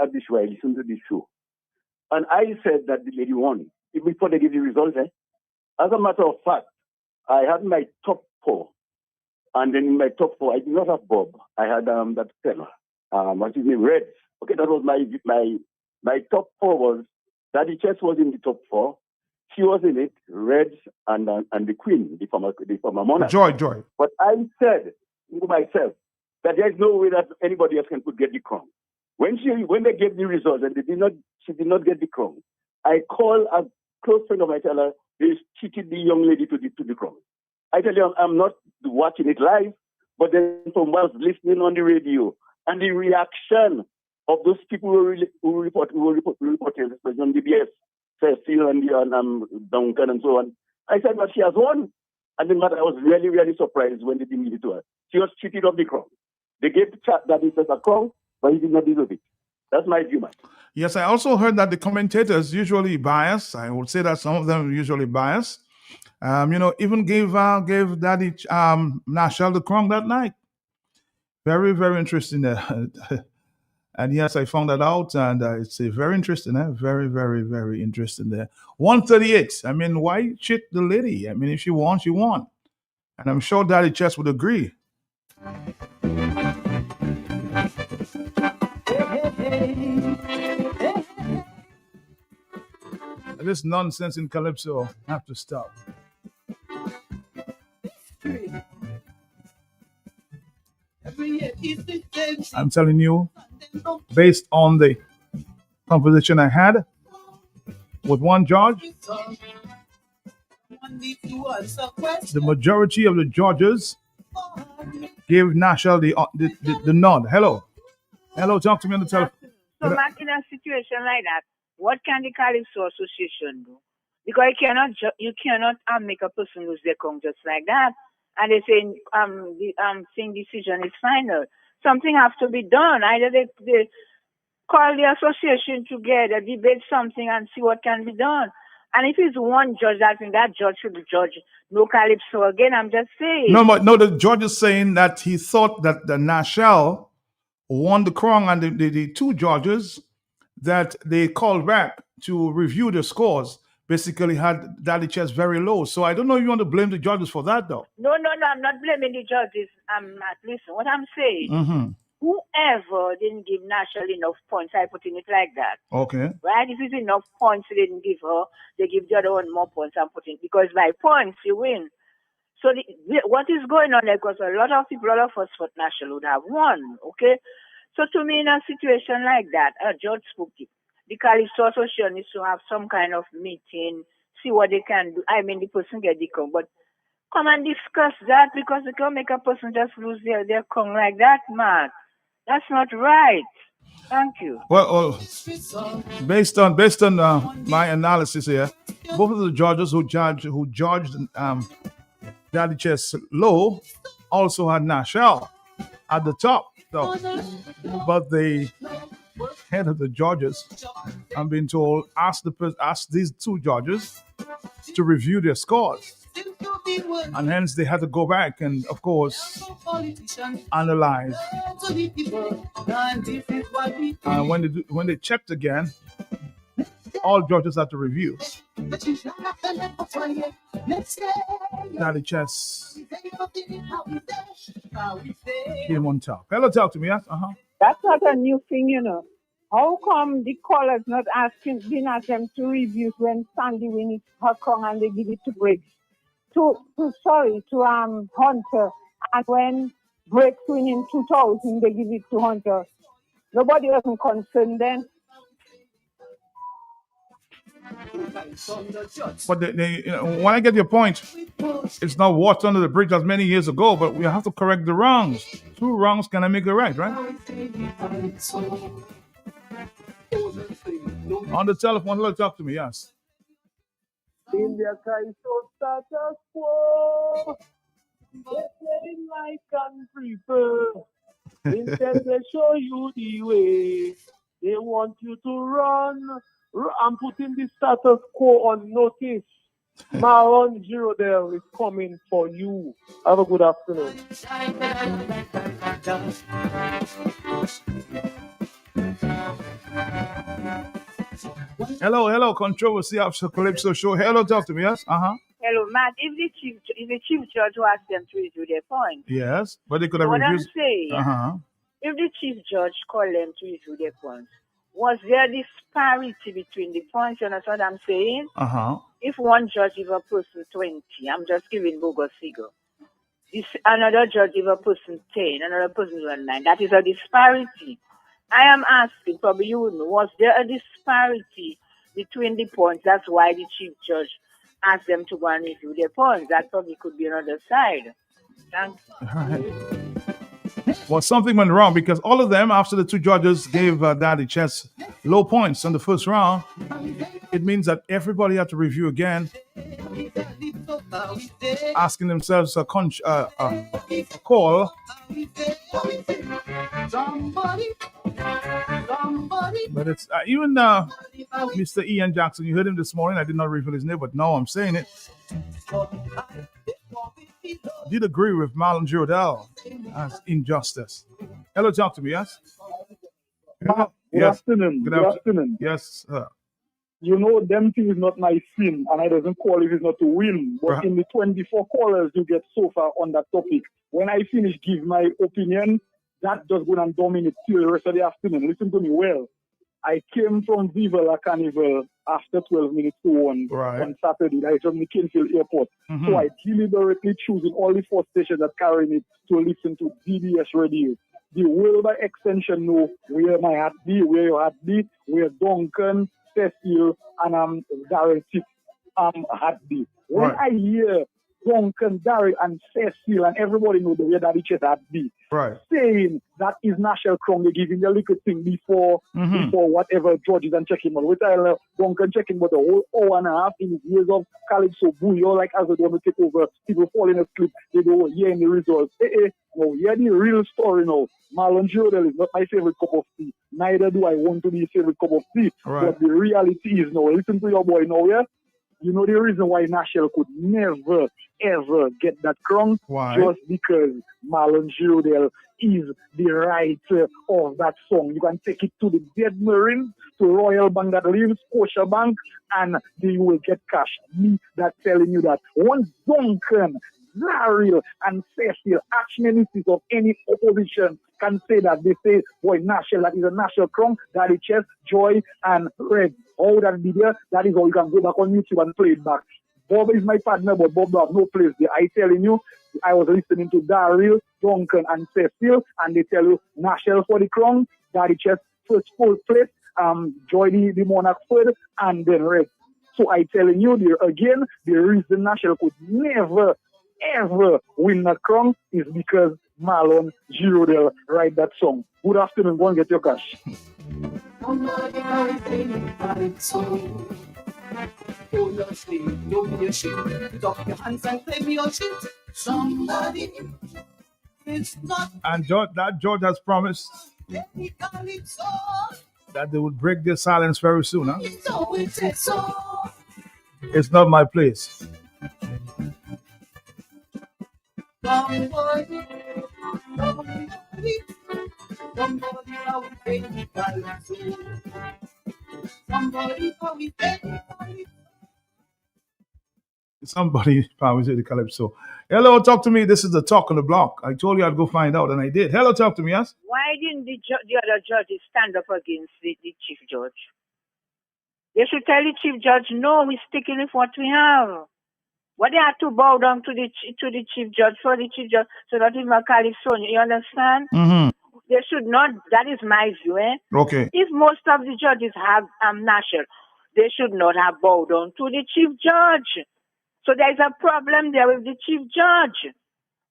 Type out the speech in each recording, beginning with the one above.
at the show. I listened to the show. And I said that the lady won. Even before they give the results, As a matter of fact, I had my top 4. And then in my top 4, I did not have Bob. I had that fella. What's his name? Reds. Okay, that was my top 4 was Daddy Chess was in the top 4. She was in it, Reds and the Queen, the former monarch. Joy. But I said to myself that there is no way that anybody else can get the crown. When they gave the results and she did not get the crown, I called a close friend of mine, tell her they cheated the young lady to the crown. I tell you, I'm not watching it live, but then someone was listening on the radio, and the reaction of those people who reported, especially on DBS, Cecil and Duncan and so on. I said, but she has won. And then I was really, really surprised when they didn't give it to her. She was cheated of the crown. They gave Daddy a crown, but he did not deserve it. That's my view, man. Yes, I also heard that the commentators usually bias. I would say that some of them are usually biased. Even gave Daddy Nashelle the crown that night. Very, very interesting. And yes, I found that out, and it's very interesting. Very, very, very interesting there. 138. I mean, why cheat the lady? I mean, if she won, she won. And I'm sure Daddy Chess would agree. This nonsense in Calypso have to stop. I'm telling you, based on the conversation I had with one judge, the majority of the judges gave Nashelle the nod. Hello, talk to me on the telephone. So, Mark, in a situation like that, what can the Calypso Association do? Because you cannot make a person lose their crown just like that. And they say the thing decision is final. Something has to be done. Either they call the association together, debate something, and see what can be done. And if it's one judge, I think that judge should judge no Calypso again. I'm just saying. No, the judge is saying that he thought that the Nashelle won the crown, and the 2 judges that they called back to review the scores basically had Daddy Chess very low. So I don't know if you want to blame the judges for that, though. No, I'm not blaming the judges. Listen, what I'm saying, whoever didn't give Nashelle enough points, I put in it like that. Okay. Right? If it's enough points they didn't give her, they give the other one more points and put in. Because by points, you win. So what is going on there? Because a lot of us for Nashelle would have won, okay? So to me, in a situation like that, a judge spoke it. The Calypso Association needs to have some kind of meeting, see what they can do. I mean, the person get the crown, but come and discuss that, because they can't make a person just lose their crown like that, man. That's not right. Thank you. Well, based on my analysis here, both of the judges who judged Daddy Chess low also had Nashelle at the top, though. But the head of the judges, I'm being told, asked these 2 judges to review their scores, and hence they had to go back and, of course, analyze. And when they checked again, all judges had to review. Daddy Chess came on top. Hello, talk to me. Yes? That's not a new thing, How come the callers didn't ask them to review when Sandy wins her crown and they give it to Briggs? To Hunter, and when Briggs win in 2000, they give it to Hunter. Nobody wasn't concerned then. But when I get your point, it's not water under the bridge as many years ago, but we have to correct the wrongs. 2 wrongs can I make it right? On the telephone, hello, talk to me, yes. India Calypso status quo. They play like country people. Instead they show you the way. They want you to run. I'm putting the status quo on notice. Maron Girodel is coming for you. Have a good afternoon. Hello, controversy after Calypso show. Hello, talk to me, yes? Uh-huh. Hello, Matt. If the chief judge who asked them to review their points, Yes, but they could have what I'm refused. saying, Uh-huh. if the chief judge called them to review their points, was there disparity between the points? You understand what I'm saying? Uh-huh. If one judge give a person 20, I'm just giving bogus figure. This another judge give a person 10, another person give a 9. That is a disparity. I am asking, probably you would know, was there a disparity between the points? That's why the chief judge asked them to go and review their points. That probably could be another side. Thank you. All right. Well, something went wrong because all of them, after the two judges gave Daddy Chess low points on the first round, it means that everybody had to review again, asking themselves a call. But it's even Mr. Ian Jackson. You heard him this morning. I did not reveal his name, but now I'm saying it. I did agree with Marlon Girodell as injustice. Hello, talk to me, yes? Good Yes. afternoon. Good Good afternoon. Yes, sir. You know, them thing is not my sin, and I doesn't call if it's not to win. But Right. in the 24 callers you get so far on that topic, when I finish give my opinion, that just going to dominate till the rest of the afternoon. Listen to me well. I came from Viva La Carnival after 12 minutes to 1 Right. on Saturday. I from the Kingsfield Airport. Mhm. So I deliberately choosing all the 4 stations that carry me to listen to DBS radio. The world by extension know where my heart be, where your heart be, where Duncan, Cecil, and Darren Tick heart be. When Right. I hear Duncan, Darren, and Cecil, and everybody know the way that each other heart be, Right. saying that is National Crown, they giving the little thing before whatever judges and checking on. Which I Duncan checking but the whole hour and a half in his years of Calypso Bouillon, like as they want to take over, people falling asleep, they don't hear any results. No, hear the real story now. Marlon Girodell is not my favorite cup of tea. Neither do I want to be a favorite cup of tea. Right. But the reality is now, listen to your boy now, yeah? You know the reason why Nashel could never, ever get that crown? Why? Just because Marlon Girodell is the writer of that song. You can take it to the Dead Marine, to Royal Bank that leaves, Scotia Bank, and you will get cash. Me that's telling you that. Once Duncan, Daryl, and Cecil, actionists of any opposition can say that. They say, boy, Nashel, that is a national crown, Daddy Chess, Joy, and Red. All that be there, that is all you can go back on YouTube and play it back. Bob is my partner, but Bob don't have no place there. I telling you, I was listening to Daryl, Duncan, and Cecil, and they tell you, Nashel for the crown, Daddy Chess first full place, Joy the Monarch third, and then Red. So I telling you, there again, the reason Nashel could never, ever win that crown is because Marlon Girodell write that song. Good afternoon, go and get your cash. And George has promised that they would break their silence very soon, huh? It's not my place. Somebody probably said the Calypso. Hello, talk to me. This is the talk on the block. I told you I'd go find out, and I did. Hello, talk to me, yes? Why didn't the other judges stand up against the chief judge? They should tell the chief judge, no, we're sticking with what we have. But they had to bow down to the chief judge, for the chief judge, so that even Calypso, you understand? Mm-hmm. They should not, that is my view, eh? Okay. If most of the judges have national, they should not have bowed down to the chief judge. So there is a problem there with the chief judge.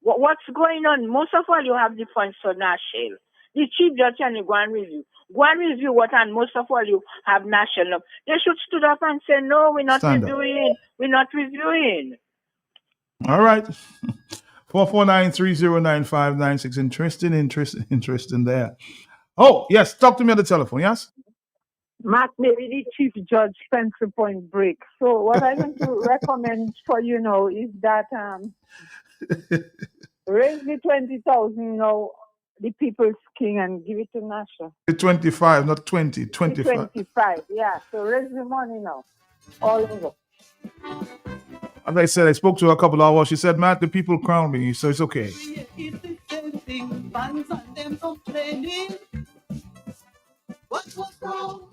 What's going on? Most of all, you have the points for national. The chief judge can go and review. Go and review what, and most of all, you have national. They should stood up and say, no, we're not reviewing. We're not reviewing. All right. 449-309596. Interesting there. Oh, yes. Talk to me on the telephone, yes? Matt, maybe the chief judge spends a point break. So what I'm going to recommend for you now is that raise the 20,000 now the people's king and give it to Nasha. 25, not 20, The 25. 25, yeah. So raise the money now. All over. As I said, I spoke to her a couple of hours. She said, Matt, the people crown me, so it's okay. What was wrong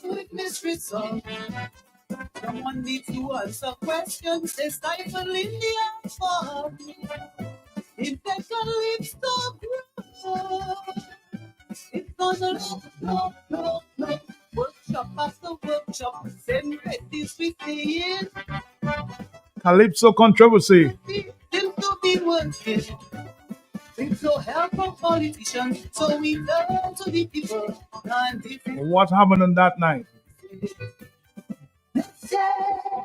with mystery song? Someone needs to answer questions. They stifle in the answer. If they can live so good, it's gonna no. Workshop after workshop, send ready within. Calypso controversy. Seems to be working. With no help from politicians, so we learn to the people. And if it What happened on that night? Let's say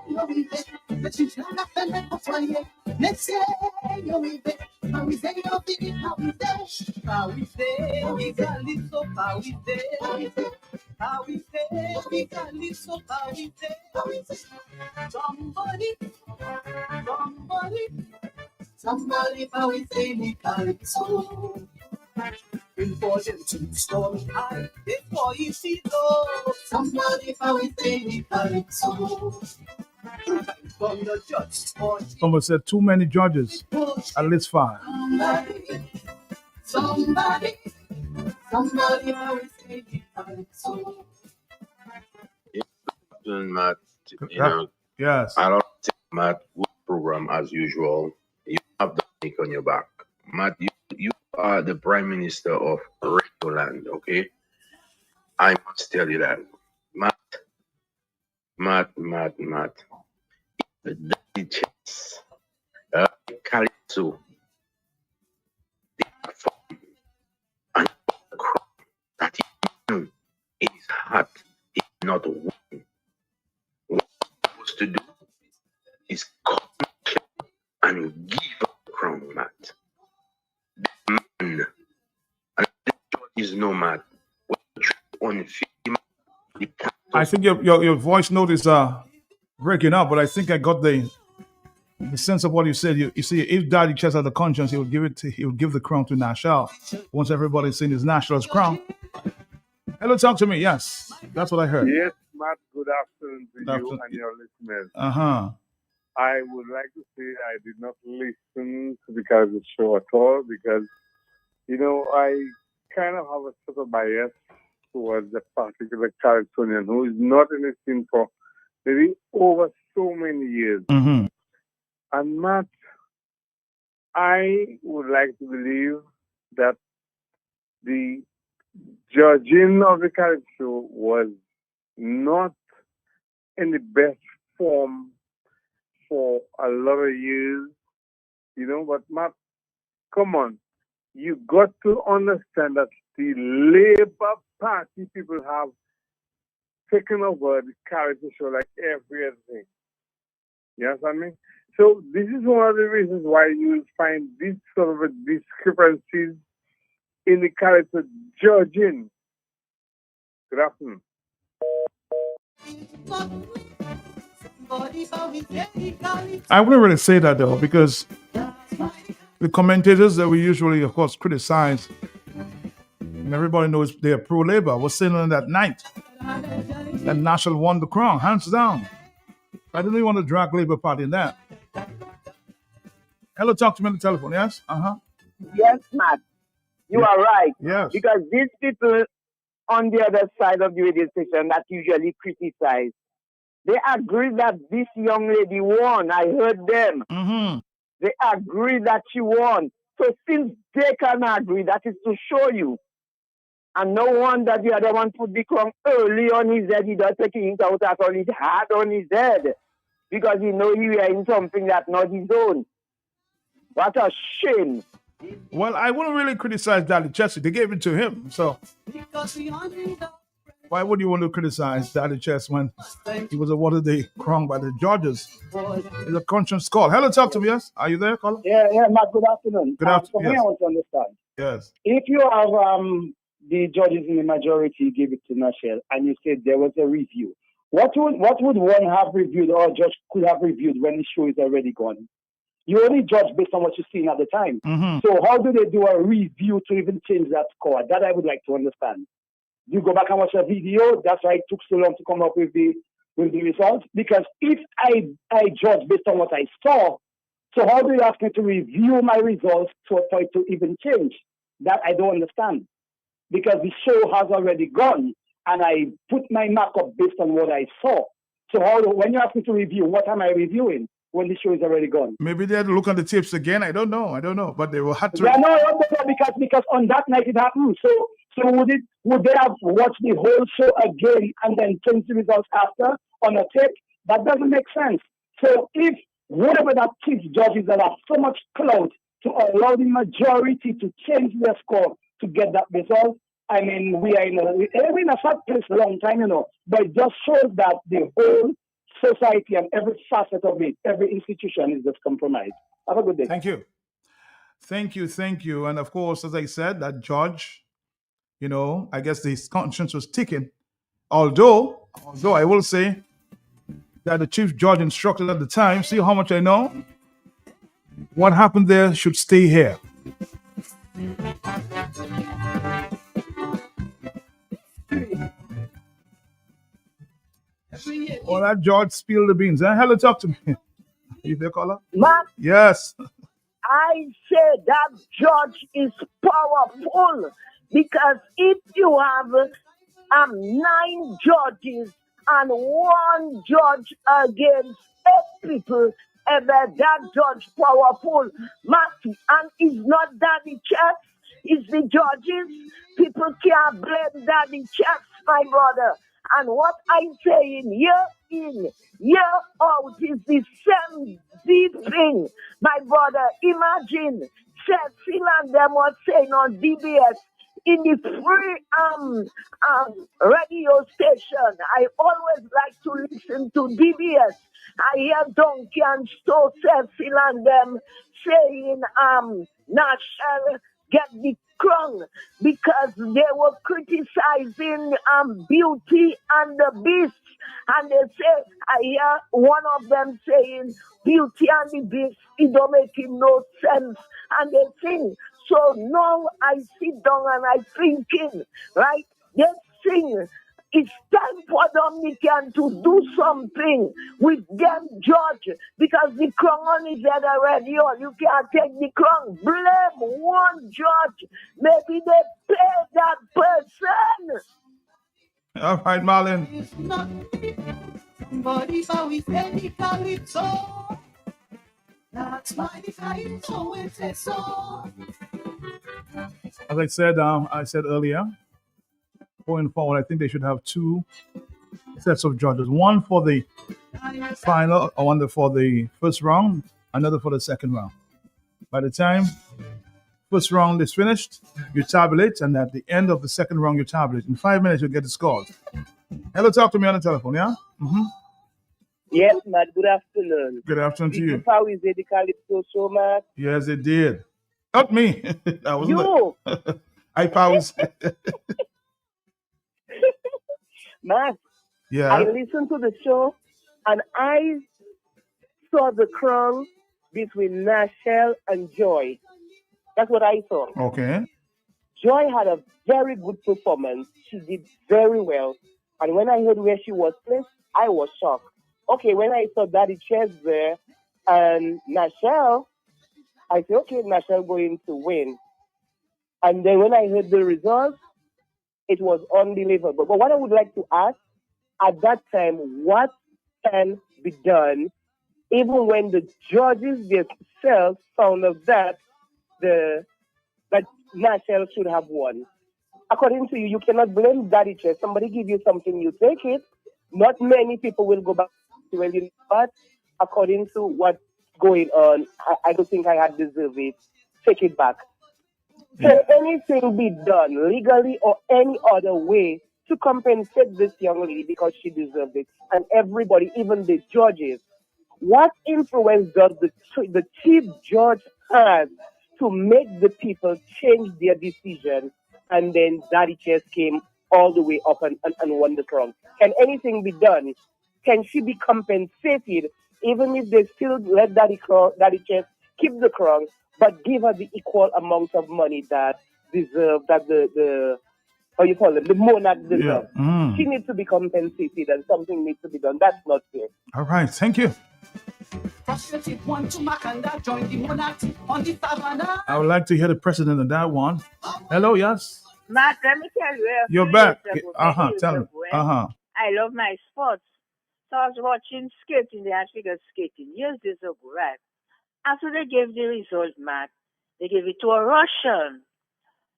you'll be there, but you can't have to let us find it. Let's say you'll be there, how we say you'll be there, how we say, we got live so how we say, how we say, we got live so how we say, somebody, how we say, we got it so. Important to stormy high, before you see low. Somebody, how we say, we got it so. From the judge, Someone said too many judges, at least 5. somebody, how we say, we got it so. Matt, Yes. I don't think Matt good program as usual. You have the mic on your back. Matt, you are the Prime Minister of Radioland, okay? I must tell you that. Matt. The Daddy Chess, Calypso, the form and the crown that he knew in his heart is not one. What he's supposed to do is come and give up the crown, Matt. The man, and the judges know, Matt, when on film, I think your voice note is breaking up, but I think I got the sense of what you said. You see, if Daddy Chess had the conscience, he would give the crown to Nashal. Once everybody's seen his Nashal's crown. Hello, talk to me. Yes, that's what I heard. Yes, Matt, good afternoon to Good you afternoon. and your listeners. I would like to say I did not listen to the Caribbean show at all because, I kind of have a sort of bias towards a particular Caribbean who is not in the scene for maybe over so many years. Mm-hmm. And Matt, I would like to believe that the judging of the Caribbean show was not in the best form for a lot of years, but Matt, come on. You got to understand that the Labour Party people have taken over the Caribbean show like every other thing. You understand me? So this is one of the reasons why you will find this sort of discrepancies in the Caribbean judging. Good afternoon. I wouldn't really say that though, because the commentators that we usually, of course, criticize, and everybody knows they're pro-Labour, was saying on that night that National won the crown, hands down. I didn't even want to drag Labour Party in that. Hello, talk to me on the telephone, yes? Yes, Matt. You are right. Yes. Because these people on the other side of the radio station that usually criticize, they agree that this young lady won. I heard them. Mm-hmm. They agree that she won. So since they can agree, that is to show you. And no wonder the other one put the crown early on his head. He does take it out at all his heart on his head. Because he know he wearing something that's not his own. What a shame. Well, I wouldn't really criticize Daddy Chess. They gave it to him. So why would you want to criticize Daddy Chess when he was awarded the crown by the judges? It's a conscience call. Hello, talk to me, yes? Are you there, caller? Yeah, Matt, good afternoon. Good afternoon. For me, I want to understand. Yes. If you have the judges in the majority give it to Nashel and you said there was a review, what would one have reviewed or judge could have reviewed when the show is already gone? You only judge based on what you've seen at the time. So how do they do a review to even change that score? That I would like to understand. You go back and watch a video. That's why it took so long to come up with the results. Because if I judge based on what I saw, so how do you ask me to review my results for it to even change? That I don't understand. Because the show has already gone, and I put my mark up based on what I saw. So when you ask me to review, what am I reviewing when the show is already gone? Maybe they had to look on the tapes again. I don't know. But they will have to. Yeah, no, because on that night it happened. So would they have watched the whole show again and then change the results after on a tape? That doesn't make sense. So if whatever that chief judges that have so much clout to allow the majority to change their score to get that result, I mean, we're in a sad place a long time, but it just shows that the whole society and every facet of it, every institution is just compromised. Have a good day. Thank you. And of course, as I said, that judge, I guess his conscience was ticking. Although I will say that the chief judge instructed at the time, see how much I know? What happened there should stay here. Well, that George spilled the beans. Hello, talk to me. You there, caller? Man, Yes. I say that judge is powerful because if you have 9 judges and 1 judge against 8 people, that judge powerful. Matthew, and it's not Daddy Chess, it's the judges. People can't blame Daddy Chess, my brother. And what I'm saying, year in, year out, is the same deep thing. My brother, imagine, Cecil and them was saying on DBS, in the free radio station, I always like to listen to DBS. I hear Donkey and Stowe, Cecil and them saying, Nashel get the crown because they were criticizing Beauty and the Beast. And they say, I hear one of them saying, Beauty and the Beast, it don't make no sense. And they sing. So now I sit down and I thinking, right? They sing. It's time for Dominican to do something with them judge because the crown on his head already. You can't take the crown. Blame one judge. Maybe they pay that person. All right, Marlon. Somebody saw we said the calypso. That's why the calypso will say so. As I said earlier, going forward, I think they should have 2 sets of judges. One for the final, or one for the first round, another for the second round. By the time first round is finished, you tabulate, and at the end of the second round, you tabulate. In 5 minutes, you get the scores. Hello, talk to me on the telephone, yeah? Mm-hmm. Yes, Matt. Good afternoon. Good afternoon to you. How is it, the Calypso show, Matt? Yes, it did. Not me. I wasn't. You. I paused. Matt. Yeah. I listened to the show and I saw the crown between Nashel and Joy. That's what I saw. Okay. Joy had a very good performance. She did very well. And when I heard where she was placed, I was shocked. Okay, when I saw Daddy Chess there and Nashel, I said, okay, Nashel going to win. And then when I heard the results, it was unbelievable. But what I would like to ask, at that time, what can be done, even when the judges themselves found out that that Nashel should have won? According to you, you cannot blame Daddy Chess. Somebody give you something, you take it. Not many people will go back to, well, you know what? According to what's going on, I don't think I had deserved it. Take it back. Can anything be done legally or any other way to compensate this young lady because she deserved it? And everybody, even the judges, what influence does the chief judge have to make the people change their decision? And then Daddy Chess came all the way up and won the crown. Can anything be done? Can she be compensated even if they still let Daddy Chess keep the crown, but give her the equal amount of money that deserve that the how you call it, the monarch deserves. Yeah. Mm. She needs to be compensated and something needs to be done. That's not fair. All right, thank you. I would like to hear the president of that one. Hello, yes. Matt, let me tell you. You're back. Tell me. I love my sports. So I was watching skating, the figure skating years ago, right? After they gave the result, Matt, they gave it to a Russian.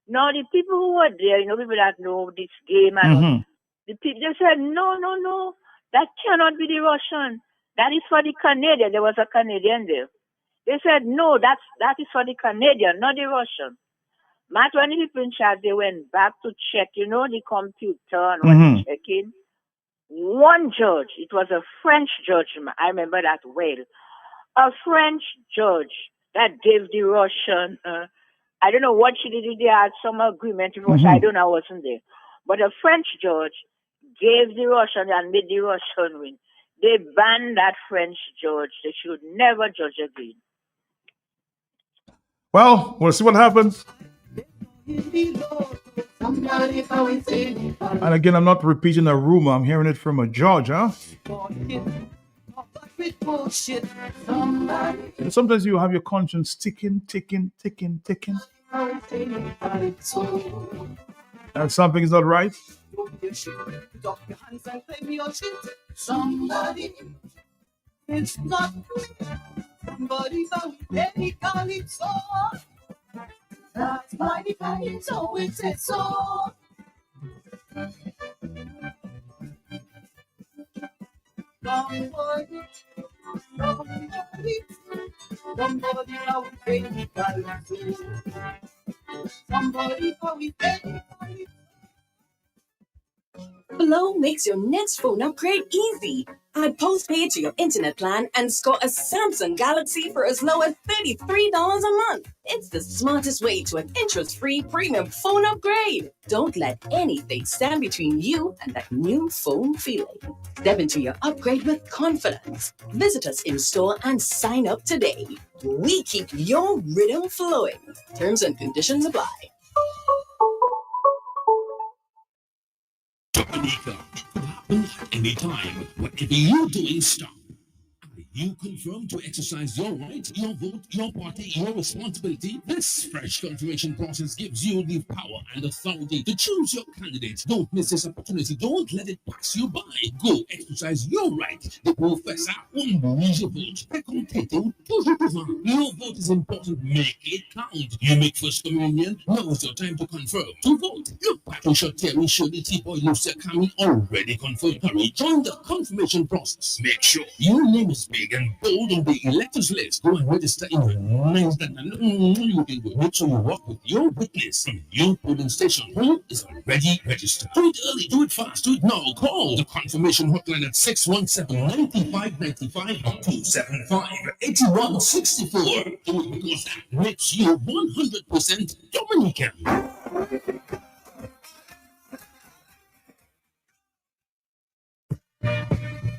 Now the people who were there, people that know this game, and the people, they said, no, that cannot be the Russian. That is for the Canadian. There was a Canadian there. They said, no, that is for the Canadian, not the Russian. Matt, when the people in charge, they went back to check, the computer and was checking. One judge, it was a French judge, I remember that well. A French judge that gave the Russian, I don't know what she did, they had some agreement with Russia, I don't know, I wasn't there. But a French judge gave the Russian and made the Russian win. They banned that French judge. They should never judge again. Well, we'll see what happens. And again, I'm not repeating a rumor. I'm hearing it from a judge, huh? And sometimes you have your conscience ticking. And something is not right. Somebody, it's not somebody, but they call it so. That's why they call it so. It's a so. Somebody, how we pay call it so. Somebody, how we pay call it. Flow makes your next phone upgrade easy. Add postpaid to your internet plan and score a Samsung Galaxy for as low as $33 a month. It's the smartest way to an interest-free premium phone upgrade. Don't let anything stand between you and that new phone feeling. Step into your upgrade with confidence. Visit us in store and sign up today. We keep your rhythm flowing. Terms and conditions apply. Dominica, it could happen at any time. Whatever you're doing, stop. You confirm to exercise your right, your vote, your party, your responsibility. This fresh confirmation process gives you the power and authority to choose your candidate. Don't miss this opportunity. Don't let it pass you by. Go exercise your right. The professor your vote. Your vote is important. Make it count. You make first communion. Now is your time to confirm. To vote. Your Patricia Terry Shirley T-Boy Lucia Kami already confirmed. Hurry, join the confirmation process. Make sure your name is big and bold on the electors list. Go and register in your names that you can go. Make sure you walk with your witness in your polling station. Who is already registered? Do it early, do it fast, do it now. Call the confirmation hotline at 617-9595 or 275-8164. Do it because that makes you 100% Dominican.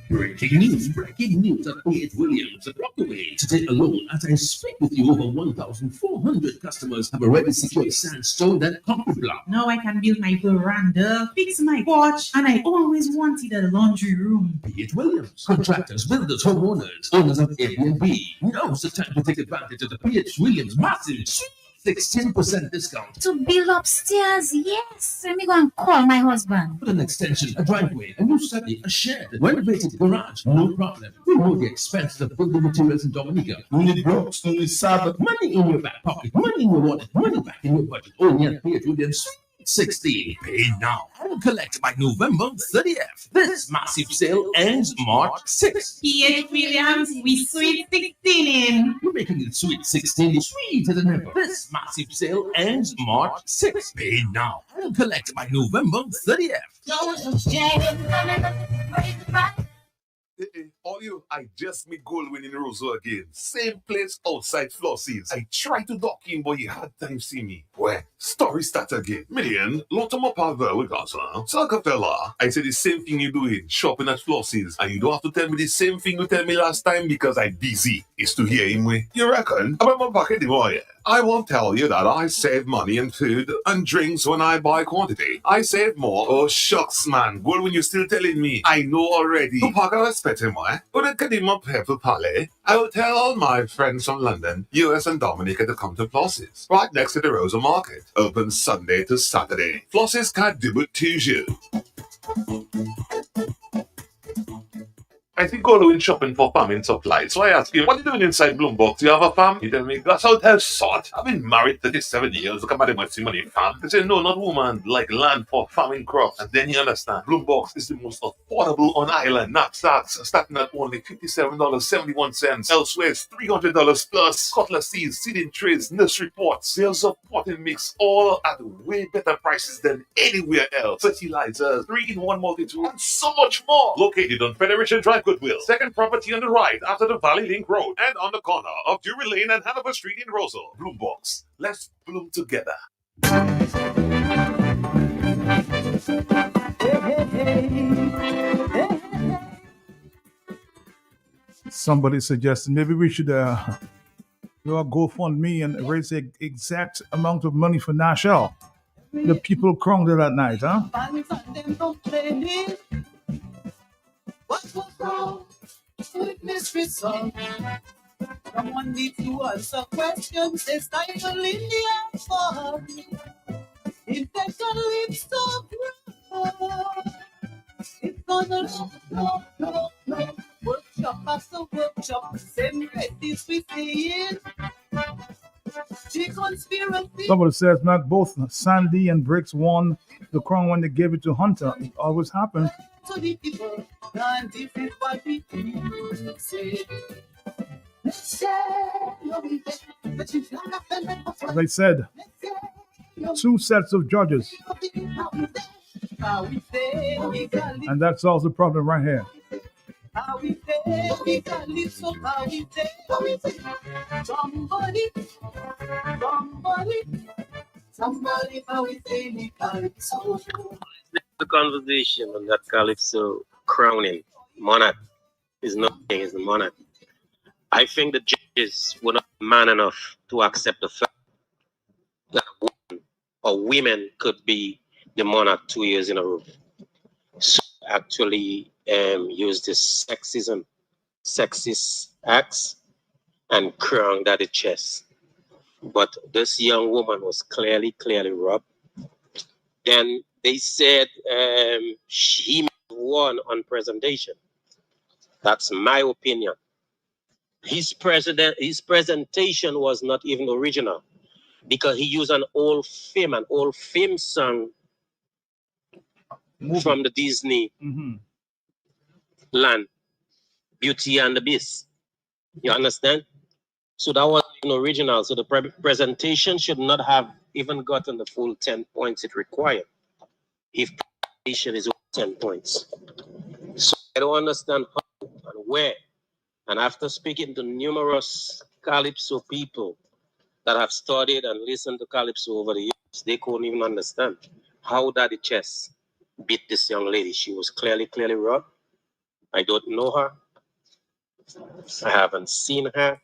Breaking news at Piet Williams at Rockaway. Today alone, as I speak with you, over 1,400 customers have already secured sandstone and concrete block. Now I can build my veranda, fix my porch, and I always wanted a laundry room. Piet Williams, contractors, builders, homeowners, owners of Airbnb. Now's the time to take advantage of the Piet Williams massive 16% discount. To build upstairs, yes. Let me go and call my husband. Put an extension, a driveway, a new study, a shed, renovated garage, no problem. We know the expenses of building materials in Dominica. You need blocks, you need Sabbath, money in your back pocket, money in your wallet, money back in your budget. Only at Piet Williams 16. Pay now and collect by November 30th. This massive sale ends March 6th. Piet Williams, we sweet 16. We're making it sweet 16, sweeter than ever. This massive sale ends March 6th. Pay now and collect by November 30th. tell you, I just meet Goldwyn in Roseau again. Same place outside Flossie's. I tried to dock in, but he had time see me. Well, story start again. Million, lot of my power with us, huh? Fella, I said the same thing you doing, shopping at Flossie's. And you don't have to tell me the same thing you tell me last time because I'm busy. It's to hear him way. You reckon? About my pocket, boy. I won't tell you that I save money in food and drinks when I buy quantity. I save more. Oh, shucks, man. Well, when you're still telling me, I know already. To pack a spetting more. But I can him up here for Palais. I will tell all my friends from London, US and Dominica to come to Flossie's. Right next to the Rosa Market. Open Sunday to Saturday. Flossie's can't do it to you. I think Goldwyn shopping for farming supplies. So I asked him, what are you doing inside Bloombox? Do you have a farm? He told me, that's how tell sort. I've been married 37 years. Look at my money farm. He said, no, not woman. Like land for farming crops. And then you understand, Bloombox is the most affordable on island. Knapsacks starting at only $57.71. Elsewhere, it's $300 plus. Cutlass seeds, seeding trays, nursery pots, sales of potting mix, all at way better prices than anywhere else. Fertilizers, 3-in-1 multi-tool, and so much more. Located on Federation Drive, Goodwill. Second property on the right after the Valley Link Road and on the corner of Drury Lane and Hanover Street in Roseau. Bloombox. Let's bloom together. Somebody suggested maybe we should do a GoFundMe and raise the exact amount of money for Nashelle. The people crowded that night, huh? What was wrong with mystery song? Someone needs to answer questions. They stifle in the answer. Infection leaves so broad. It's gonna no. Workshop after workshop. Same practice we see. Somebody says not both Sandy and Briggs won the crown when they gave it to Hunter. It always happened. To the people, and this is what we say. As I said, 2 sets of judges. And that solves the problem right here. Somebody, the conversation on that Calypso crowning. Monarch is nothing, is the monarch. I think the judges were not man enough to accept the fact that a woman or women could be the monarch 2 years in a row. So actually use this sexist acts and crown Daddy Chess. But this young woman was clearly robbed. Then they said he won on presentation. That's my opinion. His presentation was not even original because he used an old film song from the Disney land, Beauty and the Beast. You understand? So that was even original. So the presentation should not have even gotten the full 10 points it required. If presentation is 10 points. So I don't understand how and where. And after speaking to numerous Calypso people that have studied and listened to Calypso over the years, they couldn't even understand how Daddy Chess beat this young lady. She was clearly robbed. I don't know her. I haven't seen her.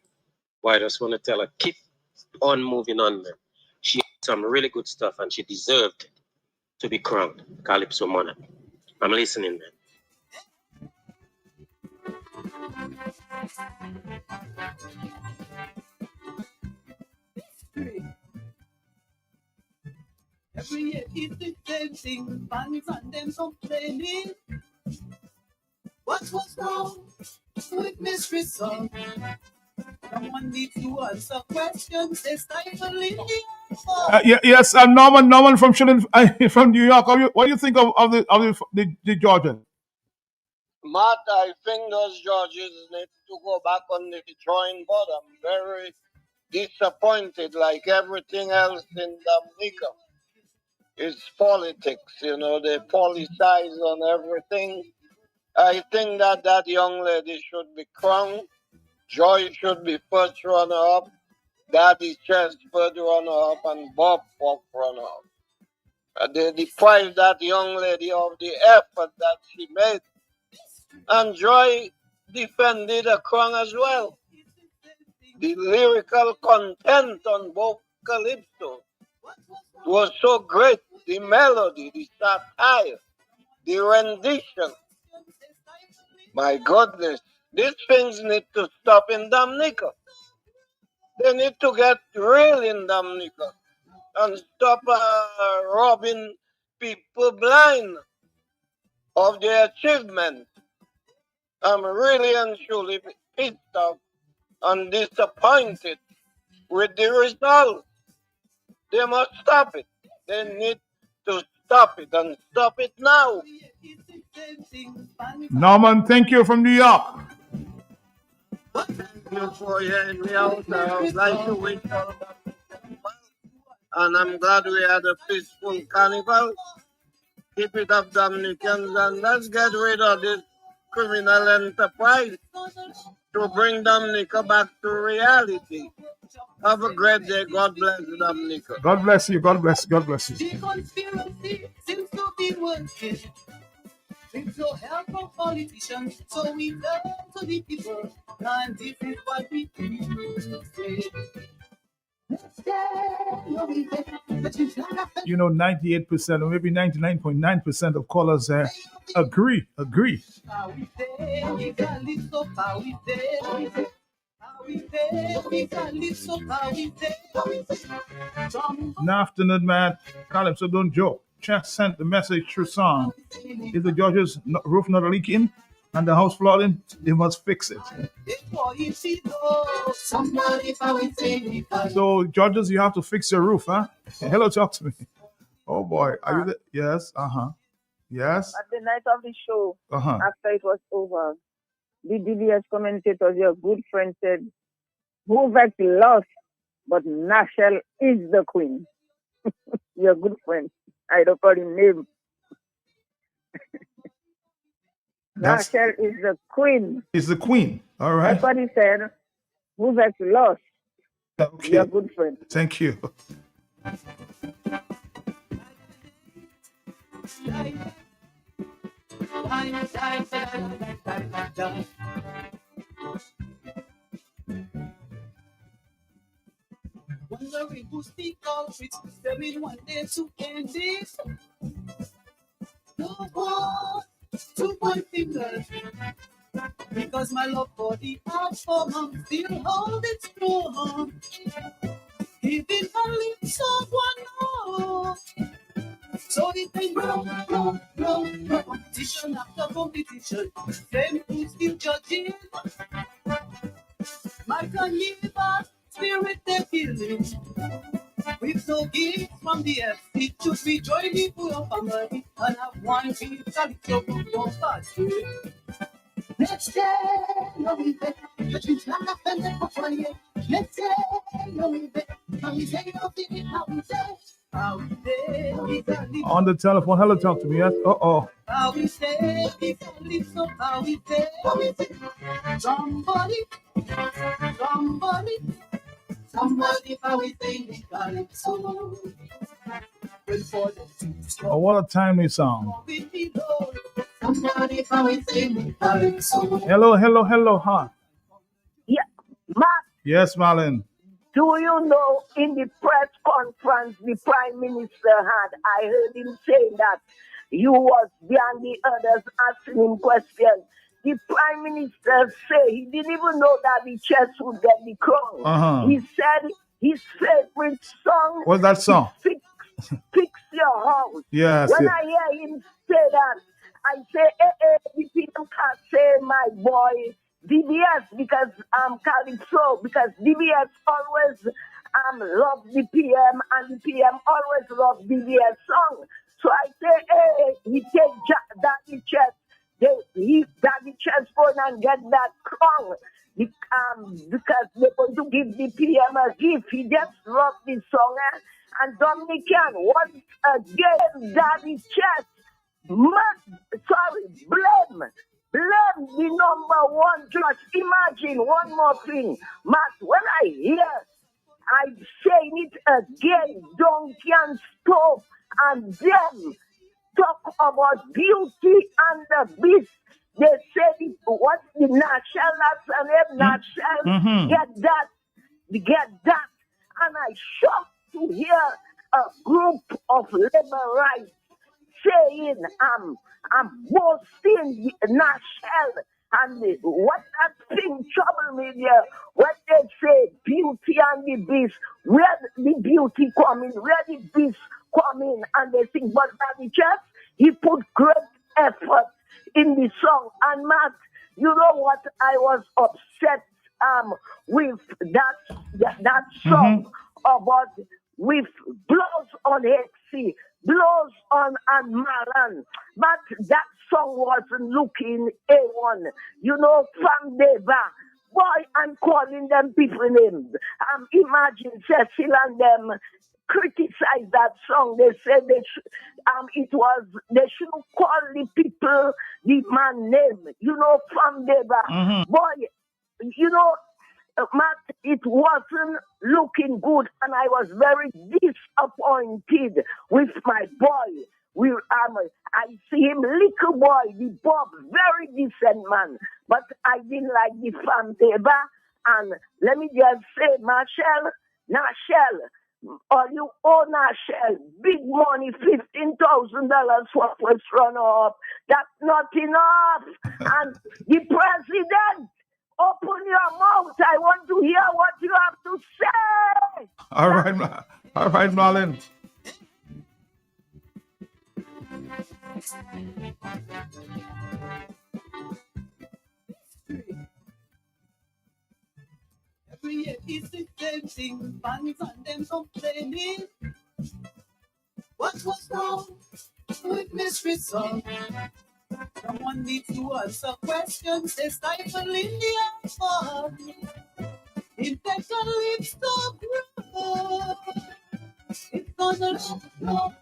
But I just want to tell her, keep on moving on, man. She had some really good stuff and she deserved to be crowned Calypso Monarch. I'm listening, man. Every year it's the same thing, fans and them complaining. What was wrong with Mystery Song? Someone needs to answer questions. They stifle in the Yes, Norman from from New York. What do you think of the Georgians? Matt, I think those judges need to go back on the drawing board. I'm very disappointed, like everything else in Dominica. It's politics, they politicize on everything. I think that that young lady should be crowned. Joy should be first runner-up, Daddy Chess first runner-up, and Bob Pop runner-up. They deprived that young lady of the effort that she made. And Joy defended the crown as well. The lyrical content on both Calypso was so great. The melody, the satire, the rendition. My goodness, these things need to stop in Dominica. They need to get real in Dominica and stop robbing people blind of their achievements. I'm really and truly pissed off and disappointed with the result. They must stop it. They need to stop it and stop it now. Norman, thank you from New York. Thank you for hearing me out. I would like to wish all of them well. And I'm glad we had a peaceful carnival. Keep it up, Dominicans, and let's get rid of this criminal enterprise to bring Dominica back to reality. Have a great day. God bless Dominica. God bless you. God bless. God bless you. The conspiracy seems to be working. With no help from politicians, so we turn to the people, and this is what we say. You know, 98% or maybe 99.9% of callers agree. Good afternoon, man. Calypso, don't joke. Chat sent the message through song. If the judge's roof not leaking and the house flooding, they must fix it. So, judges, you have to fix your roof, huh? Hello, talk to me. Oh boy, are you there? Yes, yes. At the night of the show, after it was over, the DBS commentators, your good friend, said, Vuvek lost, but Nashel is the queen. Your good friend. I don't call him name. Nashel is the queen. Is the queen. All right. That's what he said. Vuvek lost. Okay. Your good friend. Thank you. Wondering who's the culprit, there will one day to end this. No one to point fingers, because my love for the art form still hold it strong. Even my lips of one more, so it can grow. Competition after competition, them who still judging. My carnival spirit they're feeling. With no gifts from the earth, it should be joining for your family and have one big Calypso your party. Next day, no we bet, but you can't offend them for you. Next day, no we bet, and we say you're feeling how we say. On the telephone, hello, talk to me. Yes. How we say, so how we say. Somebody, how we say, Calypso. Oh, what a timely song. Somebody, how we say, Calypso. Hello, huh? Yeah, Mark. Yes, Marlon. Do you know in the press conference the Prime Minister had, I heard him saying that you was there and the others asking him questions. The Prime Minister said he didn't even know that the chess would get the crown. He said his favorite song. What's that song? Fix Your House. Yes. When I hear him say that, I say, the people can't say my boy DBS because Calypso, because DBS always love the PM and the PM always love DBS song. So I say, he take Daddy Chess. Daddy Chess going and get that crown because they're going to give the PM a gift. He just loved this song. And Dominican, once again, Daddy Chess blame am the number one judge. Imagine one more thing, Matt, when I hear, I'm saying it again, Donkey and Stove and them talk about Beauty and the Beast. They said, what's the Nashel, that's an M Nashel, get that. And I shocked to hear a group of labor rights saying, I'm boasting Nashel. And what that thing troubled me there, when they say Beauty and the Beast, where the beauty come in, where the beast come in, and they think, but Daddy Chess, he put great effort in the song. And Matt, you know what, I was upset with that song about with blows on HC, blows on and Maran, but that song wasn't looking A1. You know, from Deva, boy, I'm calling them people names. Imagine Cecil and them criticize that song. They said they should call the people the man name. You know, from Deva, boy, you know. Matt, it wasn't looking good, and I was very disappointed with my boy. I see him, little boy, the Bob, very decent man, but I didn't like the Fam Deva. And let me just say, Nashel, or you owe Nashel big money, $15,000 for first runner-up. That's not enough. And the president, open your mouth. I want to hear what you have to say. All right, Marlon. Every year is the same thing. Fans and them complaining. What was wrong with Mystery Song? Someone needs to answer questions. They stifle in the answer. Infection leads to growth. It's gonna look.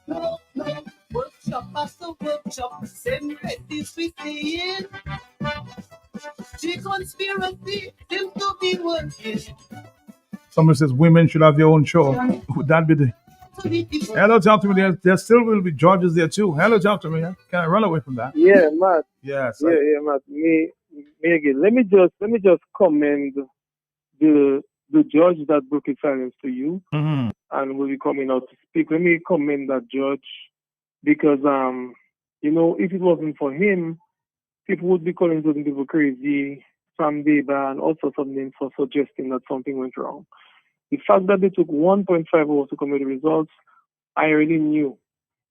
Workshop after workshop. Same practice we see in. The conspiracy seems to be working. Someone says women should have their own show. Would that be the... Hello, talk to me. There still will be judges there too. Hello, talk to me. Can I run away from that? Yeah, Matt. Yes. Yeah, Matt. Me again. Let me just commend the judge that broke his silence to you, and will be coming out to speak. Let me commend that judge because you know, if it wasn't for him, people would be calling certain people crazy, Sam Deba, and also some names for suggesting that something went wrong. The fact that they took 1.5 hours to come with the results, I already knew.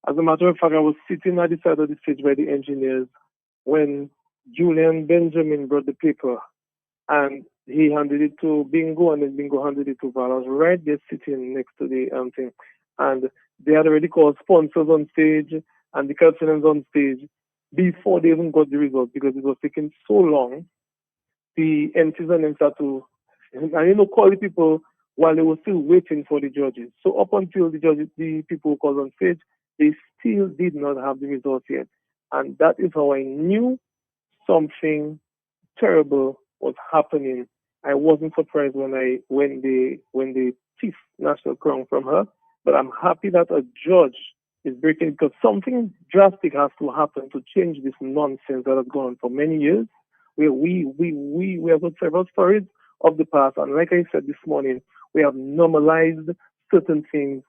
As a matter of fact, I was sitting at the side of the stage by the engineers when Julian Benjamin brought the paper and he handed it to Bingo, and then Bingo handed it to Val. I was right there sitting next to the thing. And they had already called sponsors on stage and the captains on stage before they even got the results because it was taking so long. The MCs and them started to, call the people while they were still waiting for the judges. So up until the people called on stage, they still did not have the results yet. And that is how I knew something terrible was happening. I wasn't surprised when they took national crown from her, but I'm happy that a judge is breaking, because something drastic has to happen to change this nonsense that has gone on for many years. We have got several stories of the past, and like I said this morning, we have normalized certain things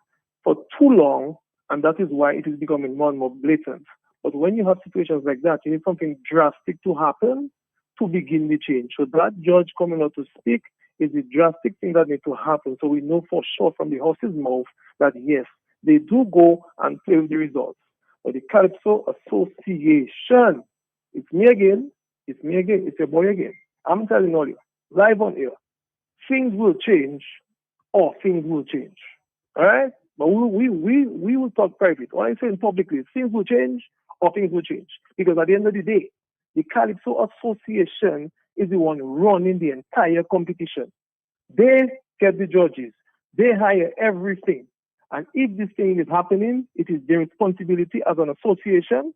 for too long, and that is why it is becoming more and more blatant. But when you have situations like that, you need something drastic to happen to begin the change. So that judge coming out to speak is the drastic thing that needs to happen. So we know for sure from the horse's mouth that yes, they do go and play with the results. But the Calypso Association, it's me again, it's your boy again. I'm telling all you, live on air, things will change or things will change. All right? But we will talk private. What I'm saying publicly, things will change or things will change. Because at the end of the day, the Calypso Association is the one running the entire competition. They get the judges. They hire everything. And if this thing is happening, it is their responsibility as an association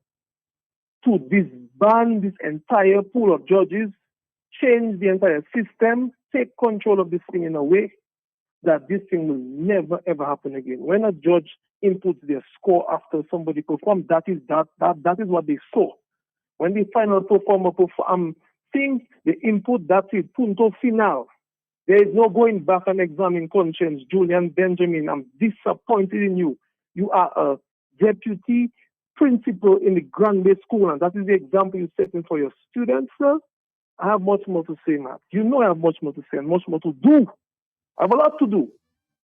to disband ban this entire pool of judges, change the entire system, take control of this thing in a way that this thing will never ever happen again. When a judge inputs their score after somebody performs, that is what they saw. When the final performer sings, the input, that's it, punto final. There is no going back and examining conscience. Julian Benjamin, I'm disappointed in you. You are a deputy principal in the Grand Bay School, and that is the example you're setting for your students, sir. I have much more to say, Matt. You know I have much more to say and much more to do. I have a lot to do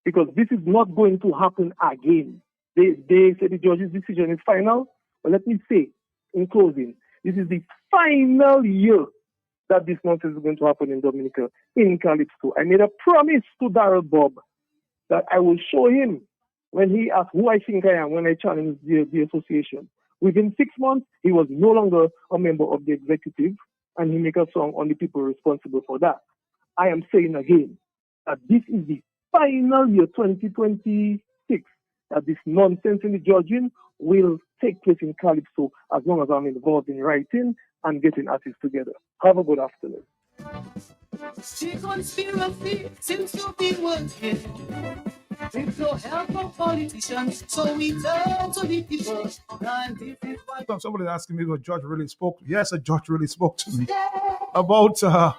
because this is not going to happen again. They say the judge's decision is final, but let me say, in closing, this is the final year that this nonsense is going to happen in Dominica, in Calypso. I made a promise to Darrell Bob that I will show him when he asked who I think I am when I challenged the association. Within 6 months, he was no longer a member of the executive, and he make a song on the people responsible for that. I am saying again that this is the final year, 2026, that this nonsense in the judging will take place in Calypso as long as I'm involved in writing and getting artists together. Have a good afternoon. See conspiracy seems to be working. With no help of politicians, so we turn to the people. And this is why Somebody asking me if a judge really spoke. Yes, a judge really spoke to me about 10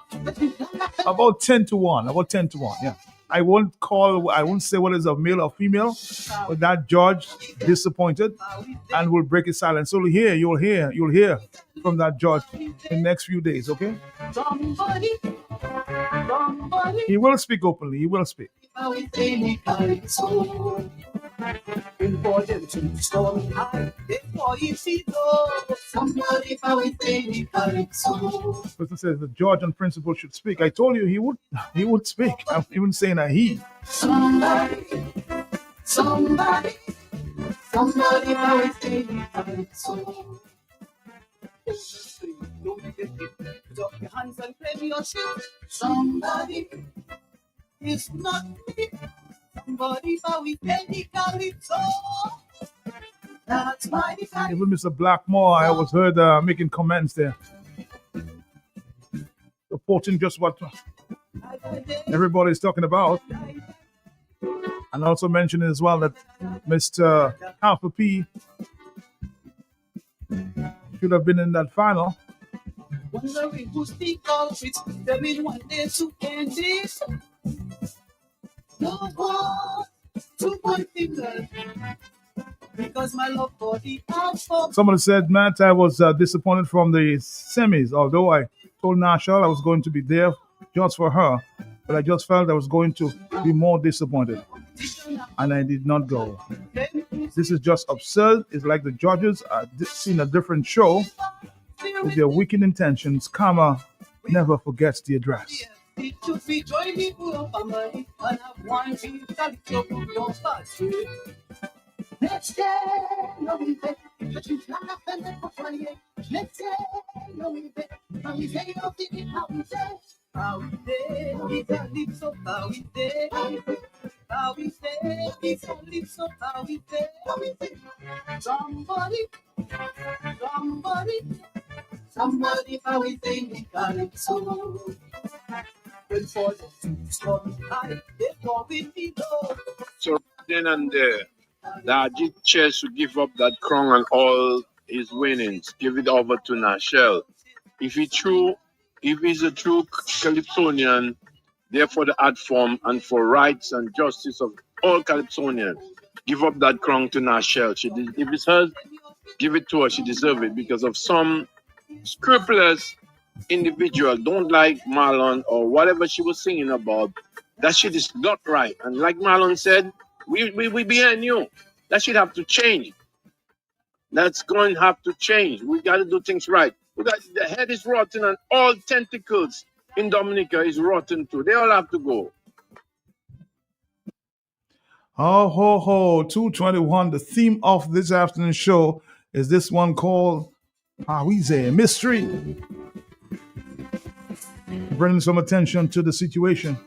to 1. About 10 to 1. Yeah. I won't say whether it's a male or female, but that judge disappointed and will break his silence. So you'll hear from that judge in the next few days, okay? somebody, He will speak openly. He will speak. how we take it so. Important to storm high, before you see though. Somebody, how we take it so. Person says the judge and principal should speak. I told you he would speak. I'm even saying a he. Somebody, how we take it so. Don't get it. Put up your hands and play your shit. Somebody, it's not me. Somebody, how we take it so. That's why the fact. Even Mr. Blackmore, I was heard making comments there, supporting just what everybody is talking about, and also mentioning as well that Mr. Alpha P should have been in that final. Wondering who's the culprit. There been one day to end this. No one to point finger. Because my love for the outfall. Somebody said, Matt, I was disappointed from the semis, although I told Nashal I was going to be there just for her, but I just felt I was going to be more disappointed, and I did not go. This is just absurd. It's like the judges are seeing a different show with their wicked intentions. Karma never forgets the address. It should be joy me full of family and have one big calypso from your party. Next day, no we bet, but you can't have that for 28. Next day, no we bet, and we say of the how we say. How we say, it's a lips how we say. How we say, it's a lips how we say. Somebody, how we say, we calypso. When for the storm high, before we be low. So then and there, the Ajit Chess should give up that crown and all his winnings, give it over to Nashel. If he's a true Calypsonian, there for the art form and for rights and justice of all Calypsonians, give up that crown to Nashel. If it's hers, give it to her. She deserves it because of some scrupulous individual don't like Marlon or whatever she was singing about. That shit is not right. And like Marlon said, we behind you. That should have to change. That's going to have to change. We got to do things right. The head is rotten and all tentacles in Dominica is rotten too. They all have to go. Ho, ho, ho, 221. The theme of this afternoon show is this one called Pawize Mystery. Bringing some attention to the situation.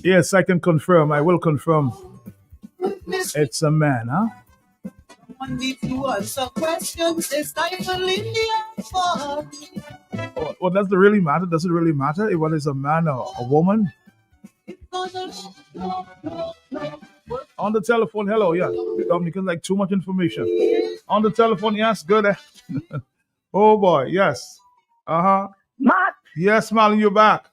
Yes, I can confirm. I will confirm. It's a man, huh? If you answer questions, they stifle in the effort. Well, does it really matter? Does it really matter if one is a man or a woman? On the telephone, hello, yeah. Dominican, like too much information. On the telephone, yes, good. Oh boy, yes. Uh-huh. Matt, Yes, Marlon, you're back.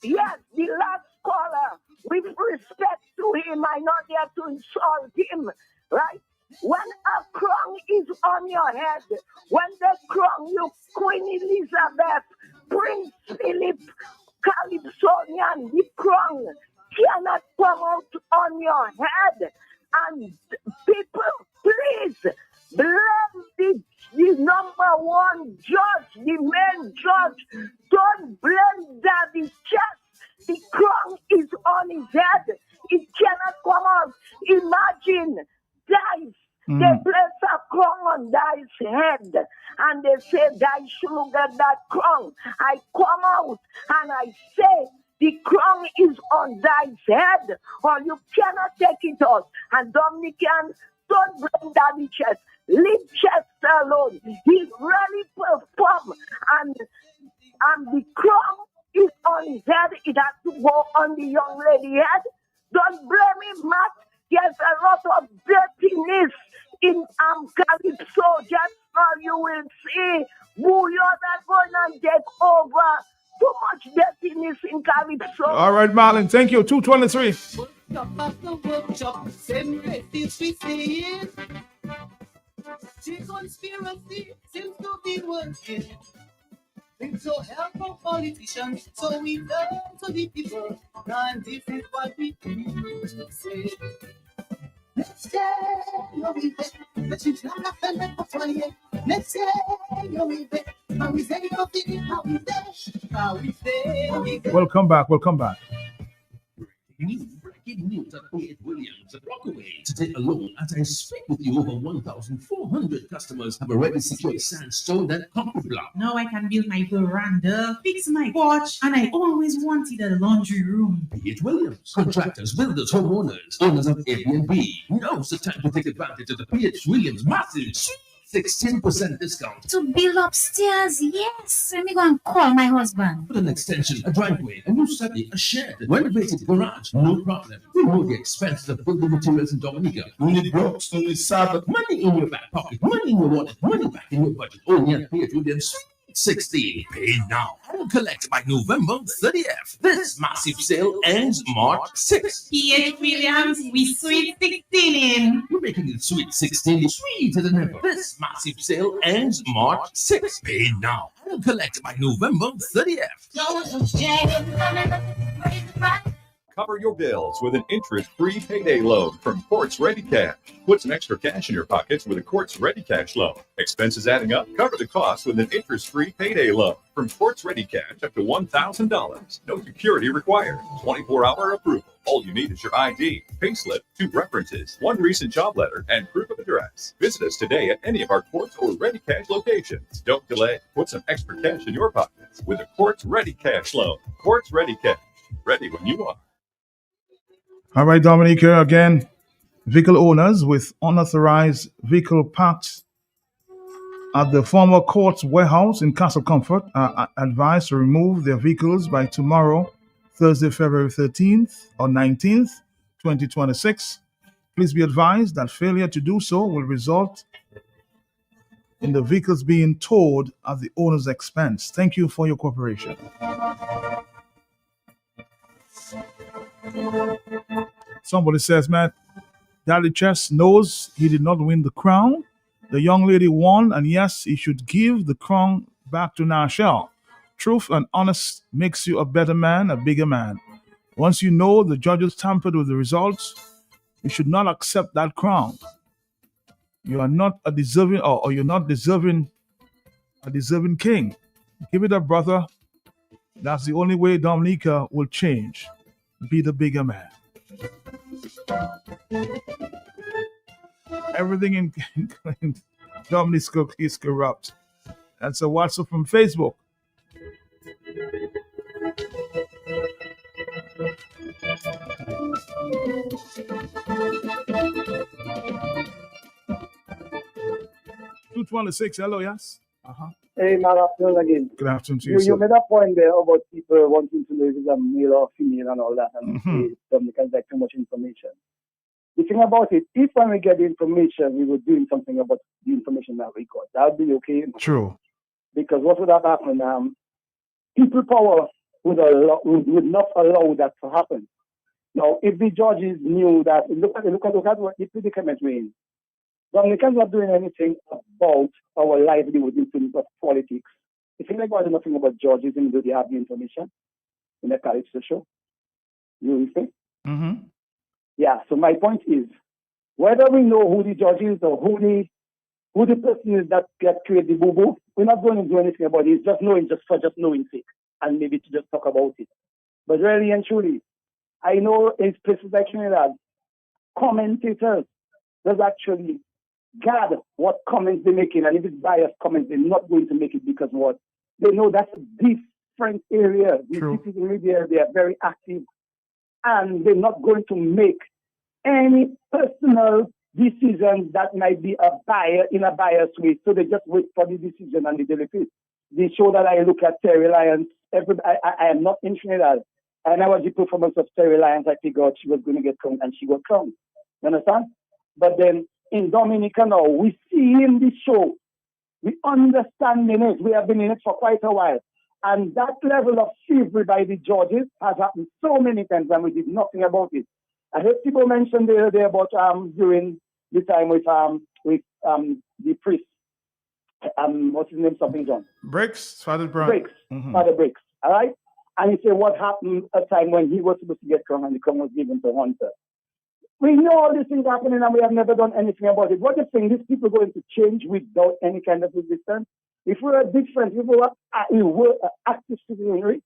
yes, the last caller, with respect to him, I not there to insult him, right? When a crown is on your head, when the crown, you Queen Elizabeth, Prince Philip, Calypsonian, the crown cannot come out on your head. And people, please, blame the number one judge, the main judge. Don't blame Daddy Chess. The crown is on his head. It cannot come out. Imagine dice. They place a crown on Dice's head and they say Dice shouldn't get that crown. I come out and I say the crown is on Dice's head or you cannot take it out. And Dominican, don't blame Daddy Chess. Leave Chess alone. He really performed and the crown is on his head. It has to go on the young lady head. Don't blame him, Matt. There's a lot of dirtiness in Calypso. Just now you will see Bouillon that going and take over. Too much dirtiness in Calypso. All right, Marlon, thank you. 223. Workshop after workshop, same races we see it. The conspiracy seems to be working. With so help from politicians, so we turn to the people, and this is what we say. Let's say you're with it, but you can't laugh and let us play it. Let's say you're with it, and we say you're feeling how we say, Welcome back. Breaking news at Piet Williams at Rockaway. Today alone, as I speak with you, over 1,400 customers have already secured sandstone and concrete block. Now I can build my veranda, fix my porch, and I always wanted a laundry room. Piet Williams. Contractors, builders, homeowners, owners of Airbnb. Now's the time to take advantage of the Piet Williams massive 16% discount. To build upstairs, yes. Let me go and call my husband. Put an extension, a driveway, a new study, a shed, renovated garage, no problem. We know the expenses of building materials in Dominica. Only blocks, only Sabbath. Money in your back pocket, money in your wallet, money back in your budget. Only at Piet Williams. 16. Pay now and collect by November 30th. This massive sale ends March 6th. Piet Williams, we sweet 16. We're making it sweet 16, sweeter than ever. This massive sale ends March 6th. Pay now and collect by November 30th. Cover your bills with an interest-free payday loan from Quartz Ready Cash. Put some extra cash in your pockets with a Quartz Ready Cash loan. Expenses adding up? Cover the cost with an interest-free payday loan from Quartz Ready Cash up to $1,000. No security required. 24-hour approval. All you need is your ID, payslip, 2 references, 1 recent job letter, and proof of address. Visit us today at any of our Quartz or Ready Cash locations. Don't delay. Put some extra cash in your pockets with a Quartz Ready Cash loan. Quartz Ready Cash. Ready when you are. All right, Dominique, here again. Vehicle owners with unauthorized vehicle parked at the former Quartz warehouse in Castle Comfort are advised to remove their vehicles by tomorrow, Thursday, February 13th or 19th, 2026. Please be advised that failure to do so will result in the vehicles being towed at the owner's expense. Thank you for your cooperation. Somebody says, man, Daddy Chess knows he did not win the crown. The young lady won, and yes, he should give the crown back to Nashelle. Truth and honest makes you a better man, a bigger man. Once you know the judges tampered with the results, you should not accept that crown. You are not a deserving, or you're not deserving a deserving king. Give it up, brother. That's the only way Dominica will change. Be the bigger man. Everything in Dominic Cook is corrupt. That's a WhatsApp from Facebook. 226. Hello, yes. Hey, man, afternoon again. Good afternoon to you, You sir. made a point there about people wanting to know if it's a male or female and all that, and Mhm. Dominicans like too much information. The thing about it, if when we get the information, we were doing something about the information that we got, that would be okay. True. Because what would have happened? People power would not allow that to happen. Now, if the judges knew that, look at what the predicament we're in. Dominicans not doing anything about our livelihood in terms of politics. If you like nothing about judges, even though they have the information in the Calypso show, you see? Mm-hmm. Yeah. So my point is, whether we know who the judge is or who the person is that created the boo-boo, we're not going to do anything about it. It's just knowing, just for knowing sake, and maybe to just talk about it. But really and truly, I know in places like Trinidad, commentators does actually guard what comments they're making, and if it's biased comments, they're not going to make it because what? They know that's a different area. The citizen media, they are very active, and they're not going to make any personal decision that might be in a biased way. So they just wait for the decision and they deliver it. The show that I look at, Terry Lyons, I am not in Trinidad, and I was the performance of Terry Lyons. I figured she was going to get crowned, and she got crowned. You understand? But then in Dominica now, we see in the show, we understand in it, we have been in it for quite a while. And that level of chivalry by the judges has happened so many times, and we did nothing about it. I heard people mention the other day about during the time with the priest, what's his name, something John? Briggs, Father Brown. Briggs, Mhm. Father Briggs, all right? And he said what happened a time when he was supposed to get crowned and the crown was given to Hunter. We know all these things happening and we have never done anything about it. What do you think? These people are going to change without any kind of resistance? If we were different, if we were active citizenry,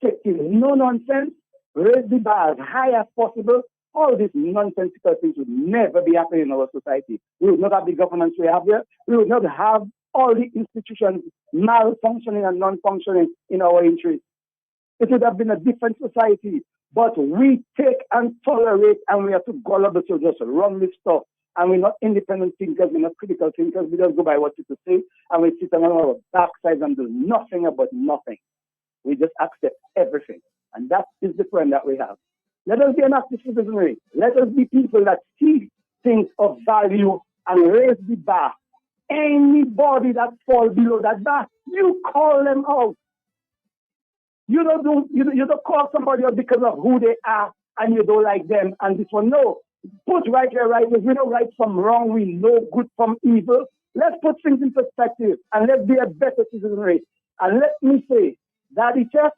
taking no nonsense, raise the bar as high as possible, all these nonsensical things would never be happening in our society. We would not have the governance we have here. We would not have all the institutions malfunctioning and non-functioning in our interest. It would have been a different society. But we take and tolerate, and we are too gullible to just run this stuff. And we're not independent thinkers, we're not critical thinkers. We just go by what people say, and we sit on our backsides and do nothing about nothing. We just accept everything. And that is the friend that we have. Let us be an active citizenry. Let us be people that see things of value and raise the bar. Anybody that falls below that bar, you call them out. You don't call somebody out because of who they are and you don't like them. And this one, no. Put right here, right. We know right from wrong. We know good from evil. Let's put things in perspective and let's be a better citizenry. And let me say, Daddy Chef,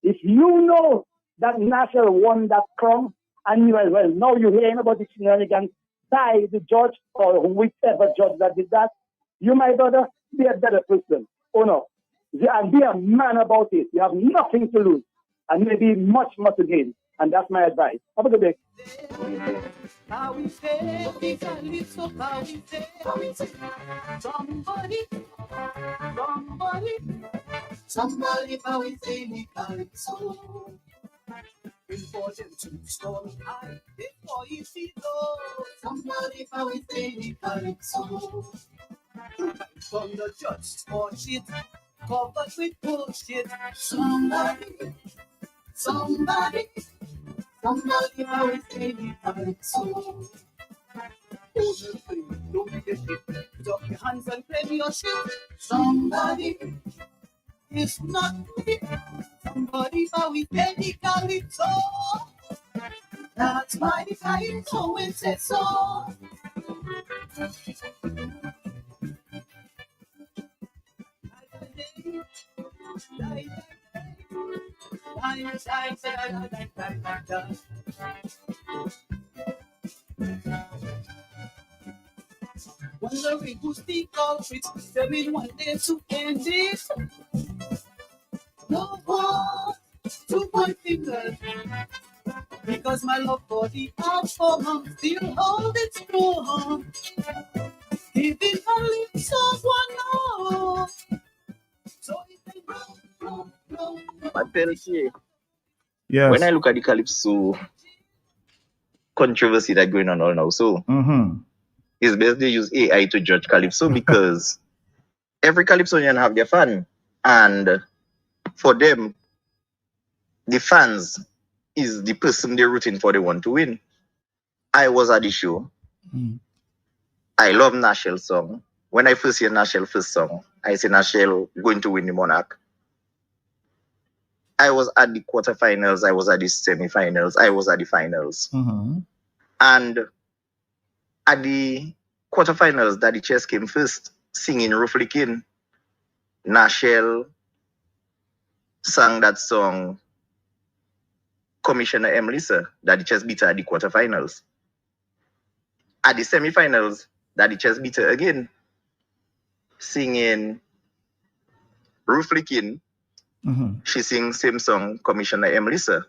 if you know that Nashville won that crown and you as well, now you're hearing about the shenanigans by the judge or whichever judge that did that, you, my brother, be a better person. Oh no. And be a man about it. You have nothing to lose and maybe much more to gain. And that's my advice. Have a good day. Somebody, how we say the calypso. Important to storm high before you see low. Somebody, how we say the calypso. From the judge for shit, covered with bullshit. Somebody, how we say the calypso. Don't be a shit. Put up your hands and play your shit. Somebody. It's not me. Somebody, but we get the calypso. That's why the calypso will say so. Wondering who's the culprit. Tell me one day to end it. No one to point fingers, because my love for the art form I'm still hold it strong. Give it a lips of one more. So it can grow. But tell you, Yes. when I look at the calypso controversy that's going on all now, so it's best they use AI to judge calypso because every Calypsonian have their fan. And for them, the fans is the person they're rooting for, they want to win. I was at the show. I love Nashel song. When I first hear Nashel first song, I say Nashel going to win the Monarch. I was at the quarterfinals, I was at the semifinals, I was at the finals. And at the quarterfinals, Daddy Chess came first, singing Roughly Kin. Nashel sang that song, Commissioner M. Lisa. Daddy Chess beat her at the quarterfinals. At the semifinals, Daddy Chess beat her again, singing Roughly Kin. She sings same song, Commissioner M. Lisa.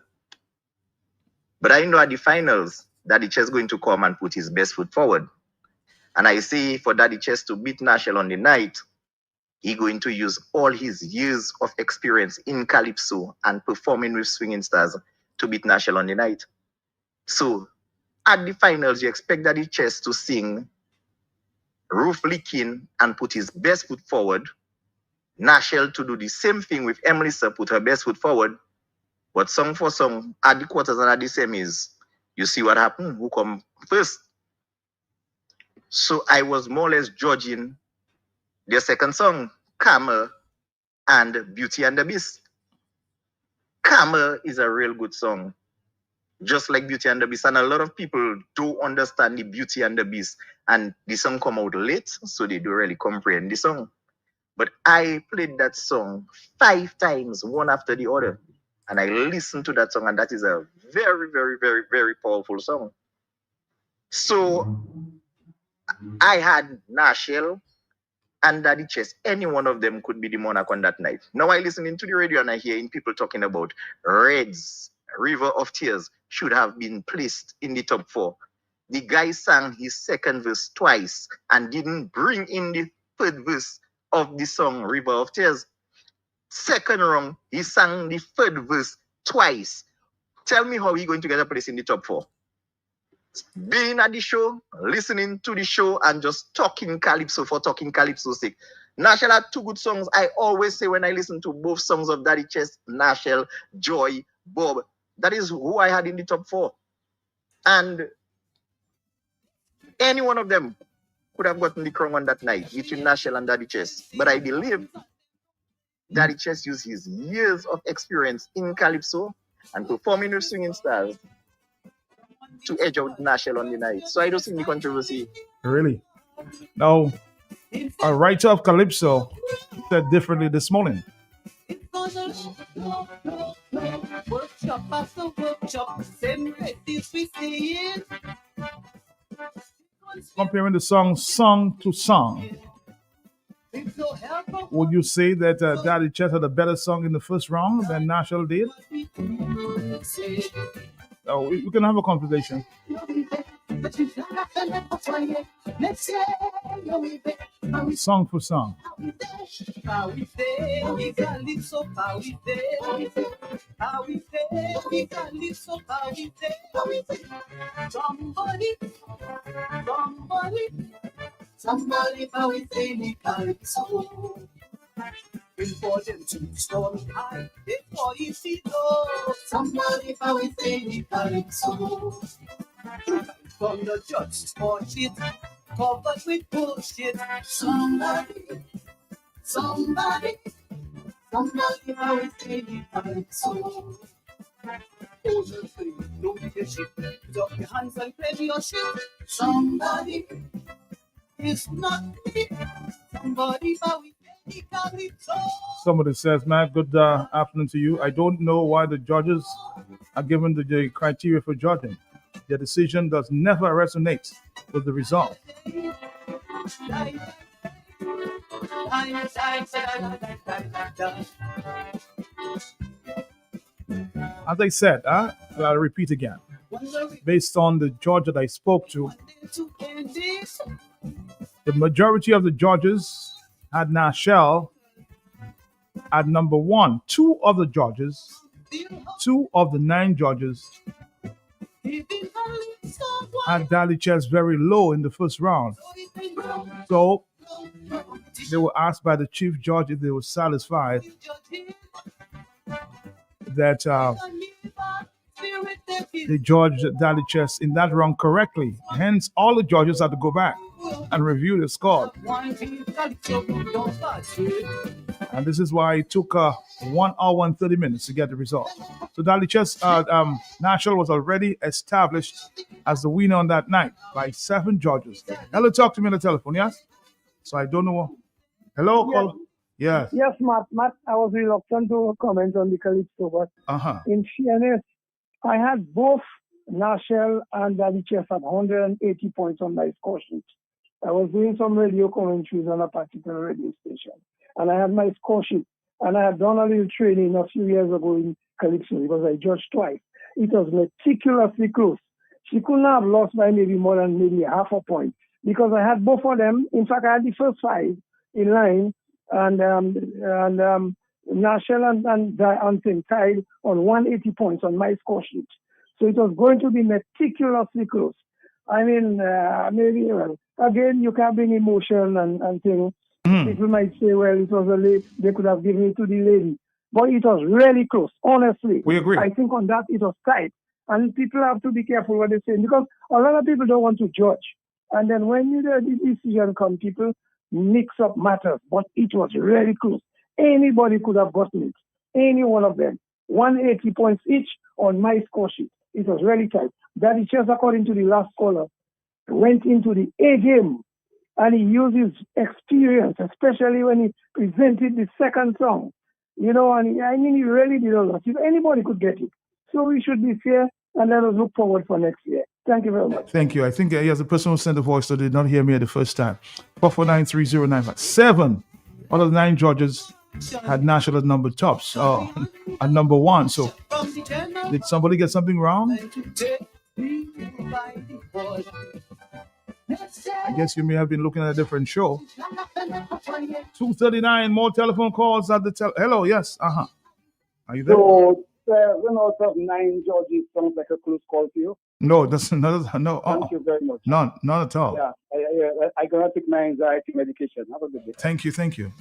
But I know at the finals, Daddy Chess going to come and put his best foot forward. And I see for Daddy Chess to beat Nashel on the night, he going to use all his years of experience in Calypso and performing with Swinging Stars to beat Nashel on the night. So at the finals, you expect Daddy Chess to sing Roughly Kin and put his best foot forward. Nashel to do the same thing with Emlisa, put her best foot forward. But song for song, at the quarters and at the semis, you see what happened, who come first. So I was more or less judging their second song, Camel and Beauty and the Beast. Camel is a real good song, just like Beauty and the Beast. And a lot of people don't understand the Beauty and the Beast. And the song come out late, so they don't really comprehend the song. But I played that song 5 times, one after the other. And I listened to that song, and that is a very, very, very, very powerful song. So I had Nashel and Daddy Chess. Any one of them could be the Monarch on that night. Now I listening to the radio and I hearing people talking about Red's River of Tears should have been placed in the top 4. The guy sang his second verse twice and didn't bring in the third verse of the song River of Tears. Second round, he sang the third verse twice. Tell me how he's going to get a place in the top 4. Being at the show, listening to the show, and just talking Calypso for talking Calypso's sake. Nashel had 2 good songs. I always say when I listen to both songs of Daddy Chess, Nashel, Joy, Bob, that is who I had in the top 4. And any one of them could have gotten the crown on that night between Nashel and Daddy Chess. But I believe Daddy Chess used his years of experience in Calypso and performing with Swinging Stars to edge out Nashel on the night. So I don't see any controversy. Really? Now, a writer of Calypso said differently this morning. Workshop after workshop, same records we saying. Comparing the song to song, would you say that Daddy Chess had a better song in the first round than Nashel did? Oh, we can have a conversation. Song for song. Somebody how we say me Calypso. Before them to storm high, before you see though. Somebody how we say me Calypso. From the judge for shit, covered with bullshit. Somebody how we say me Calypso. Hold your thing, don't be a shit. Put up your hands and play your shit. Somebody. It's not me. Somebody how we say Calypso. Somebody says, man, good afternoon to you. I don't know why the judges are given the criteria for judging. Their decision does never resonate with the result. As I said, I'll repeat again. Based on the judge that I spoke to, the majority of the judges had Nashel at number 1. 2 of the judges, 2 of the 9 judges had Daddy Chess very low in the first round. So they were asked by the chief judge if they were satisfied that they judged Daliches in that round correctly. Hence, all the judges had to go back and review the score. And this is why it took 1 hour and 30 minutes to get the result. So Daliches National was already established as the winner on that night by 7 judges. Hello, talk to me on the telephone, yes? So I don't know. Hello, Yes. caller? Yes. Yes, Matt, I was reluctant to comment on the Calypso, but in fairness, I had both Nashel and Daliches at 180 points on my score sheet. I was doing some radio commentaries on a particular radio station, and I had my score sheet, and I had done a little training a few years ago in Calypso because I judged twice. It was meticulously close. She couldn't have lost by maybe more than maybe half a point because I had both of them. In fact, I had the first 5 in line, and Nashel and Tim tied on 180 points on my score sheet. So it was going to be meticulously close. I mean, maybe, well, again, you can bring emotion and things. People might say, well, it was a lady, they could have given it to the lady. But it was really close, honestly. We agree. I think on that it was tight. And people have to be careful what they say because a lot of people don't want to judge. And then when the decision comes, people mix up matters. But it was really close. Anybody could have gotten it. Any one of them. 180 points each on my score sheet. It was really tight. That is just according to the last caller. Went into the A game and he used his experience, especially when he presented the second song. You know, and I mean, he really did a lot. If anybody could get it. So we should be fair and let us look forward for next year. Thank you very much. Thank you. I think he has a person who sent the voice, so did not hear me at the first time. 4493095. 7 out of the 9 judges had National at number tops, at number 1. So did somebody get something wrong? I guess you may have been looking at a different show. 239 more telephone calls at the hello, yes, Are you there? So 7 out of 9 judges sounds like a close call to you. No, that's no. Thank you very much. None, not at all. Yeah, I gonna take my anxiety medication. Have a good day. Thank you.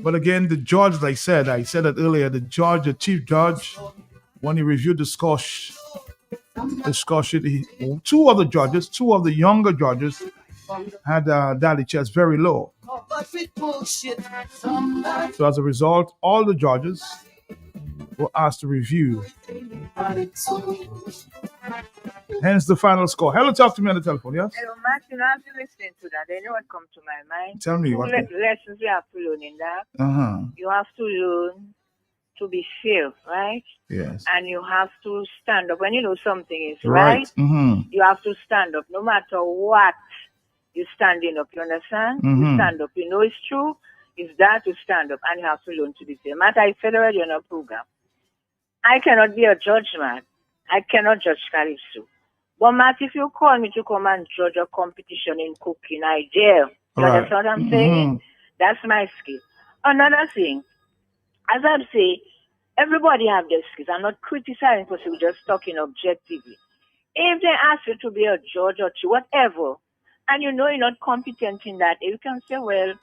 But again, the judge, like I said it earlier, the chief judge, when he reviewed the score sheet, 2 of the younger judges had Daliches very low. So as a result, all the judges were asked to review. Hence the final score. Hello, talk to me on the telephone, yes? Hello, Martin, I've been listening to that. You know what comes to my mind? Tell me what. Lessons you have to learn in that. You have to learn to be fair, right? Yes. And you have to stand up. When you know something is right, you have to stand up. No matter what, you're standing up, you understand? You stand up. You know it's true. It's that to stand up, and you have to learn to be fair. Matt, I said already on a program, I cannot be a judge, man. I cannot judge Calypso. But Matt, if you call me to come and judge a competition in cooking, I dare. You understand what I'm saying? That's my skill. Another thing, as I say, everybody have their skills. I'm not criticizing because we're just talking objectively. If they ask you to be a judge or whatever, and you know you're not competent in that, you can say, well,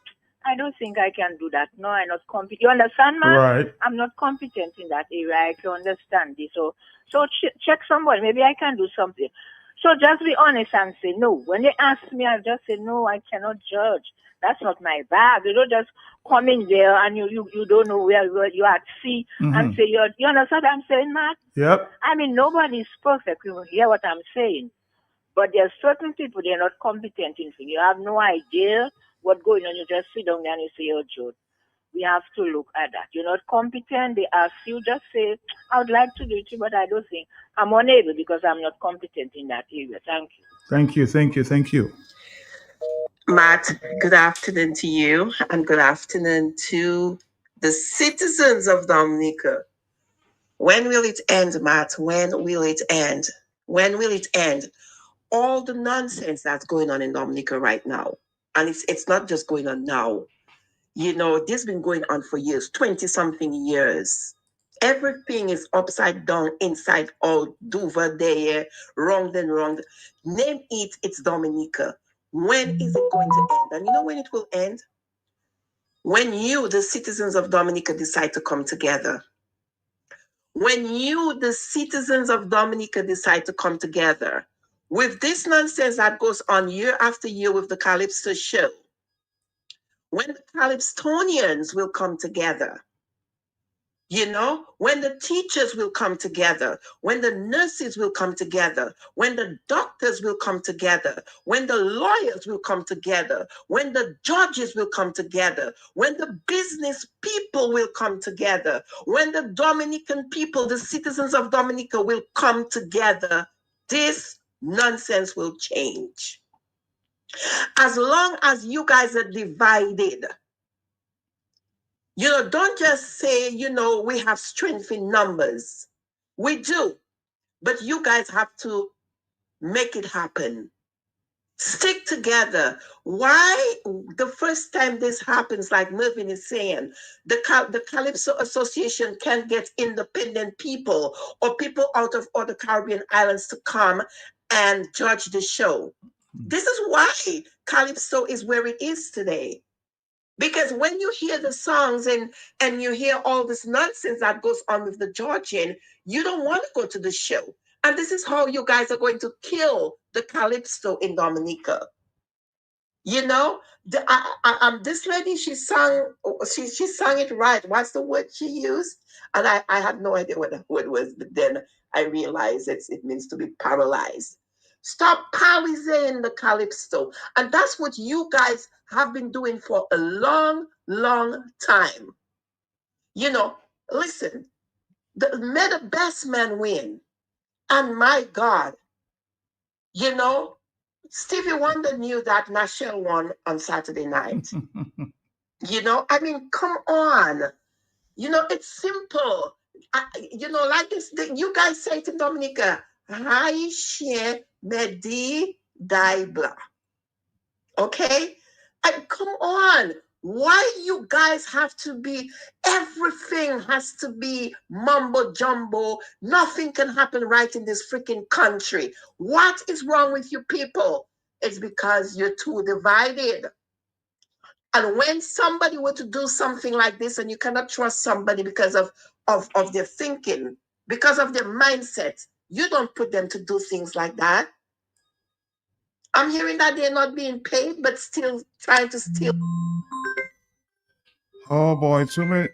I don't think I can do that. No, I'm not competent. You understand, man? Right. I'm not competent in that area. I can understand this. So check somebody. Maybe I can do something. So just be honest and say no. When they ask me, I just say, no, I cannot judge. That's not my bag. You don't just come in there and you don't know where you are at sea and say, you understand what I'm saying, Matt? Yep. I mean, nobody's perfect. You hear what I'm saying. But there are certain people, they're not competent in things. You have no idea what's going on. You just sit down there and you say, oh, Joe, we have to look at that. You're not competent. They ask you, just say, I would like to do it, but I don't think I'm unable because I'm not competent in that area. Thank you. Thank you. Matt, good afternoon to you and good afternoon to the citizens of Dominica. When will it end, Matt? When will it end? When will it end? All the nonsense that's going on in Dominica right now. And it's not just going on now. You know, this has been going on for years, 20-something years. Everything is upside down, inside out, over there, wrong then wrong. Name it, it's Dominica. When is it going to end? And you know when it will end? When you, the citizens of Dominica, decide to come together. When you, the citizens of Dominica, decide to come together. With this nonsense that goes on year after year with the Calypso show, when the Calypsonians will come together, you know, when the teachers will come together, when the nurses will come together, when the doctors will come together, when the lawyers will come together, when the judges will come together, when the business people will come together, when the Dominican people, the citizens of Dominica will come together, this nonsense will change. As long as you guys are divided, you know, don't just say, you know, we have strength in numbers. We do. But you guys have to make it happen. Stick together. Why the first time this happens, like Mervyn is saying, the Calypso Association can't get independent people or people out of other Caribbean islands to come and judge the show. This is why Calypso is where it is today. Because when you hear the songs and you hear all this nonsense that goes on with the Georgian, you don't want to go to the show. And this is how you guys are going to kill the Calypso in Dominica. You know, this lady, she sang it right. What's the word she used? And I had no idea what the word was, but then I realized it means to be paralyzed. Stop paralyzing the Calypso. And that's what you guys have been doing for a long, long time. You know, listen, may the best man win. And my God, you know, Stevie Wonder knew that Nashelle won on Saturday night. You know, I mean, come on. You know, it's simple. You know, like this, you guys say to Dominica, Haishe Medi Daibla. Okay? And come on. Why you guys have to be, everything has to be mumbo jumbo. Nothing can happen right in this freaking country. What is wrong with you people? It's because you're too divided. And when somebody were to do something like this, and you cannot trust somebody because of their thinking, because of their mindset, you don't put them to do things like that. I'm hearing that they're not being paid, but still trying to steal. Oh boy, too many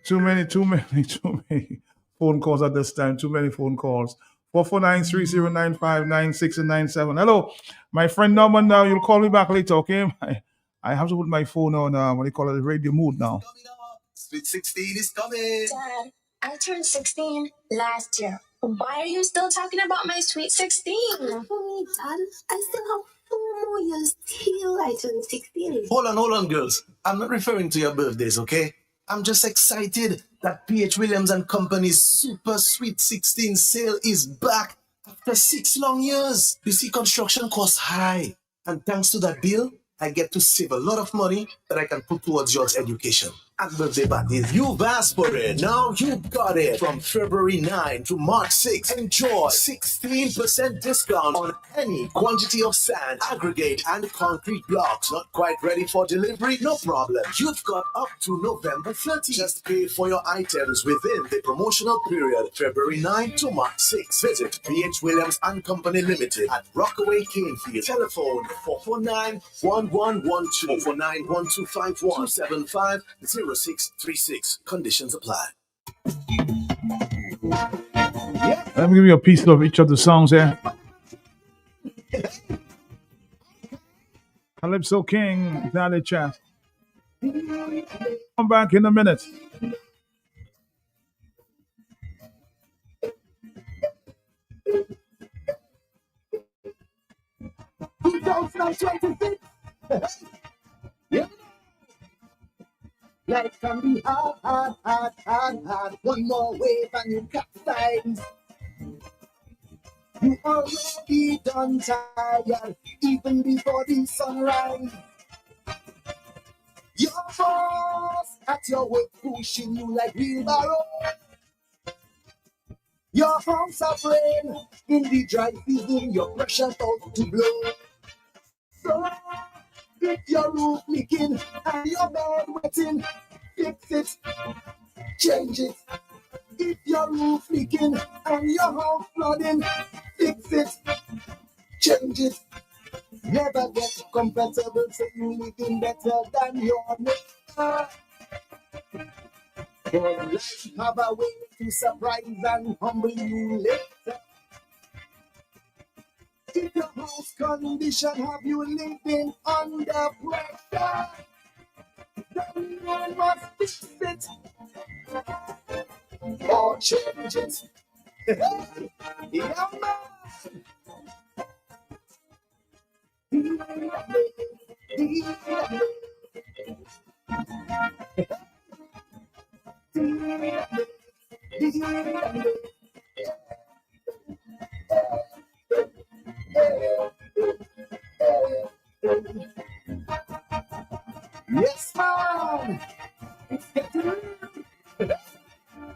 phone calls at this time. Too many phone calls. 449-3095-96 and 97. Hello, my friend Norman. Now you'll call me back later, okay? I have to put my phone on what do you call it, radio mode now. Sweet 16 is coming. Dad, I turned 16 last year. Why are you still talking about my sweet 16? Dad, I still have 4 more years till I turn 16. Hold on, girls. I'm not referring to your birthdays, okay? I'm just excited that PH Williams and Company's Super Sweet 16 sale is back after 6 long years. You see, construction costs high. And thanks to that deal, I get to save a lot of money that I can put towards your education. At birthday parties, you've asked for it. Now you've got it. From February 9 to March 6, enjoy 16% discount on any quantity of sand, aggregate, and concrete blocks. Not quite ready for delivery? No problem. You've got up to November 30. Just pay for your items within the promotional period, February 9 to March 6. Visit PH Williams and Company Limited at Rockaway Canefield. Telephone 449-1112, 449-1251, 275-0636. Conditions apply. Let me give you a piece of each of the songs here. Calypso King, Daddy Chat. Come back in a minute. Yeah. Life can be hard. One more wave and you capsize. You already done tired, even before the sunrise. Your boss at your work pushing you like wheelbarrow. Your house are rain in the dry season, your pressure's out to blow. So If your roof leaking and your bed wetting, fix it, change it. If your roof leaking and your house flooding, fix it, change it. Never get comfortable, say you living better than your neighbor. But life have a way to surprise and humble you later. If your house condition have you living under pressure, then you must fix it or change it. Yeah, man. Yes, man. It's getting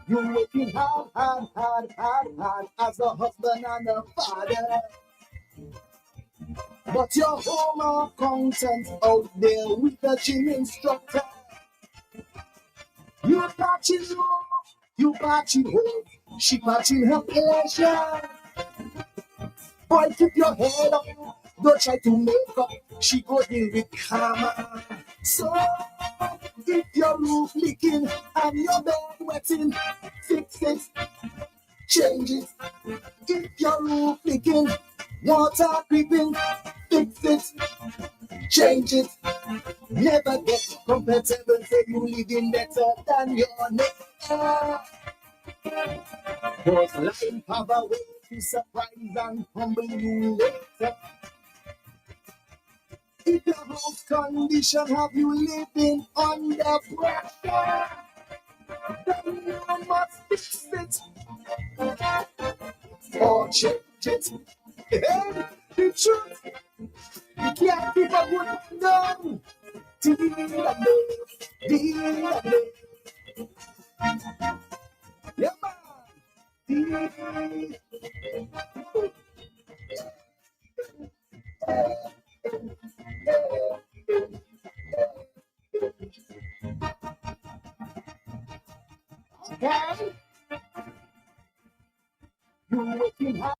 you're working hard as a husband and a father. But your home accountant out there with a gym instructor. You patching home, you patching home, she patching her pleasure. Boy, keep your head up, don't try to make up, she go deal with karma. So, if your roof leaking and your bed wetting, fix it, change it. If your roof leaking, water creeping, fix it, change it. Never get comfortable, say you living better than your neighbor. Cause life have a way to surprise and humble you later. If your house condition have you living under pressure, then you must fix it or change it. Hey, the truth, you can't keep a good man down. Yeah, man. Okay. You're working hard.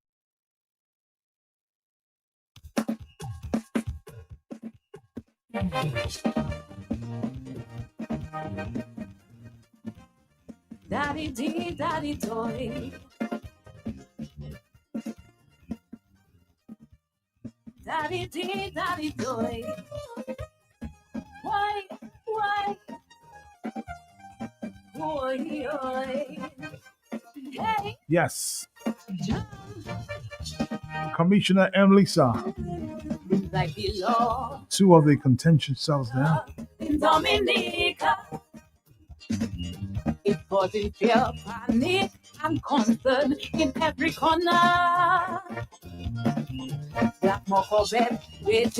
Daddy dee, daddy toy. Daddy dee, daddy toy. Why? Boy, hey. Yes. Commissioner Emlisa. Like the law Two of the contention cells there. in Dominica. It causing fear, panic, and concern in every corner. Black Mokobet, with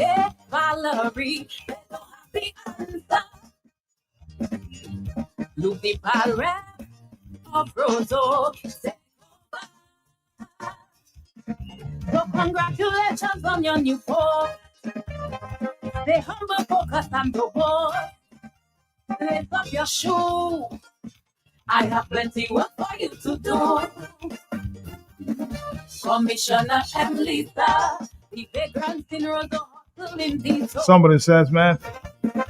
Valerie, they don't have the answer. Look the parent of Rosso. So congratulations on your new post. The humble focus and the boy. Lift up your shoe. I have plenty work for you to do. Commissioner Emlisa, the vagrants in Rosso hustle in Detroit. Somebody says, man,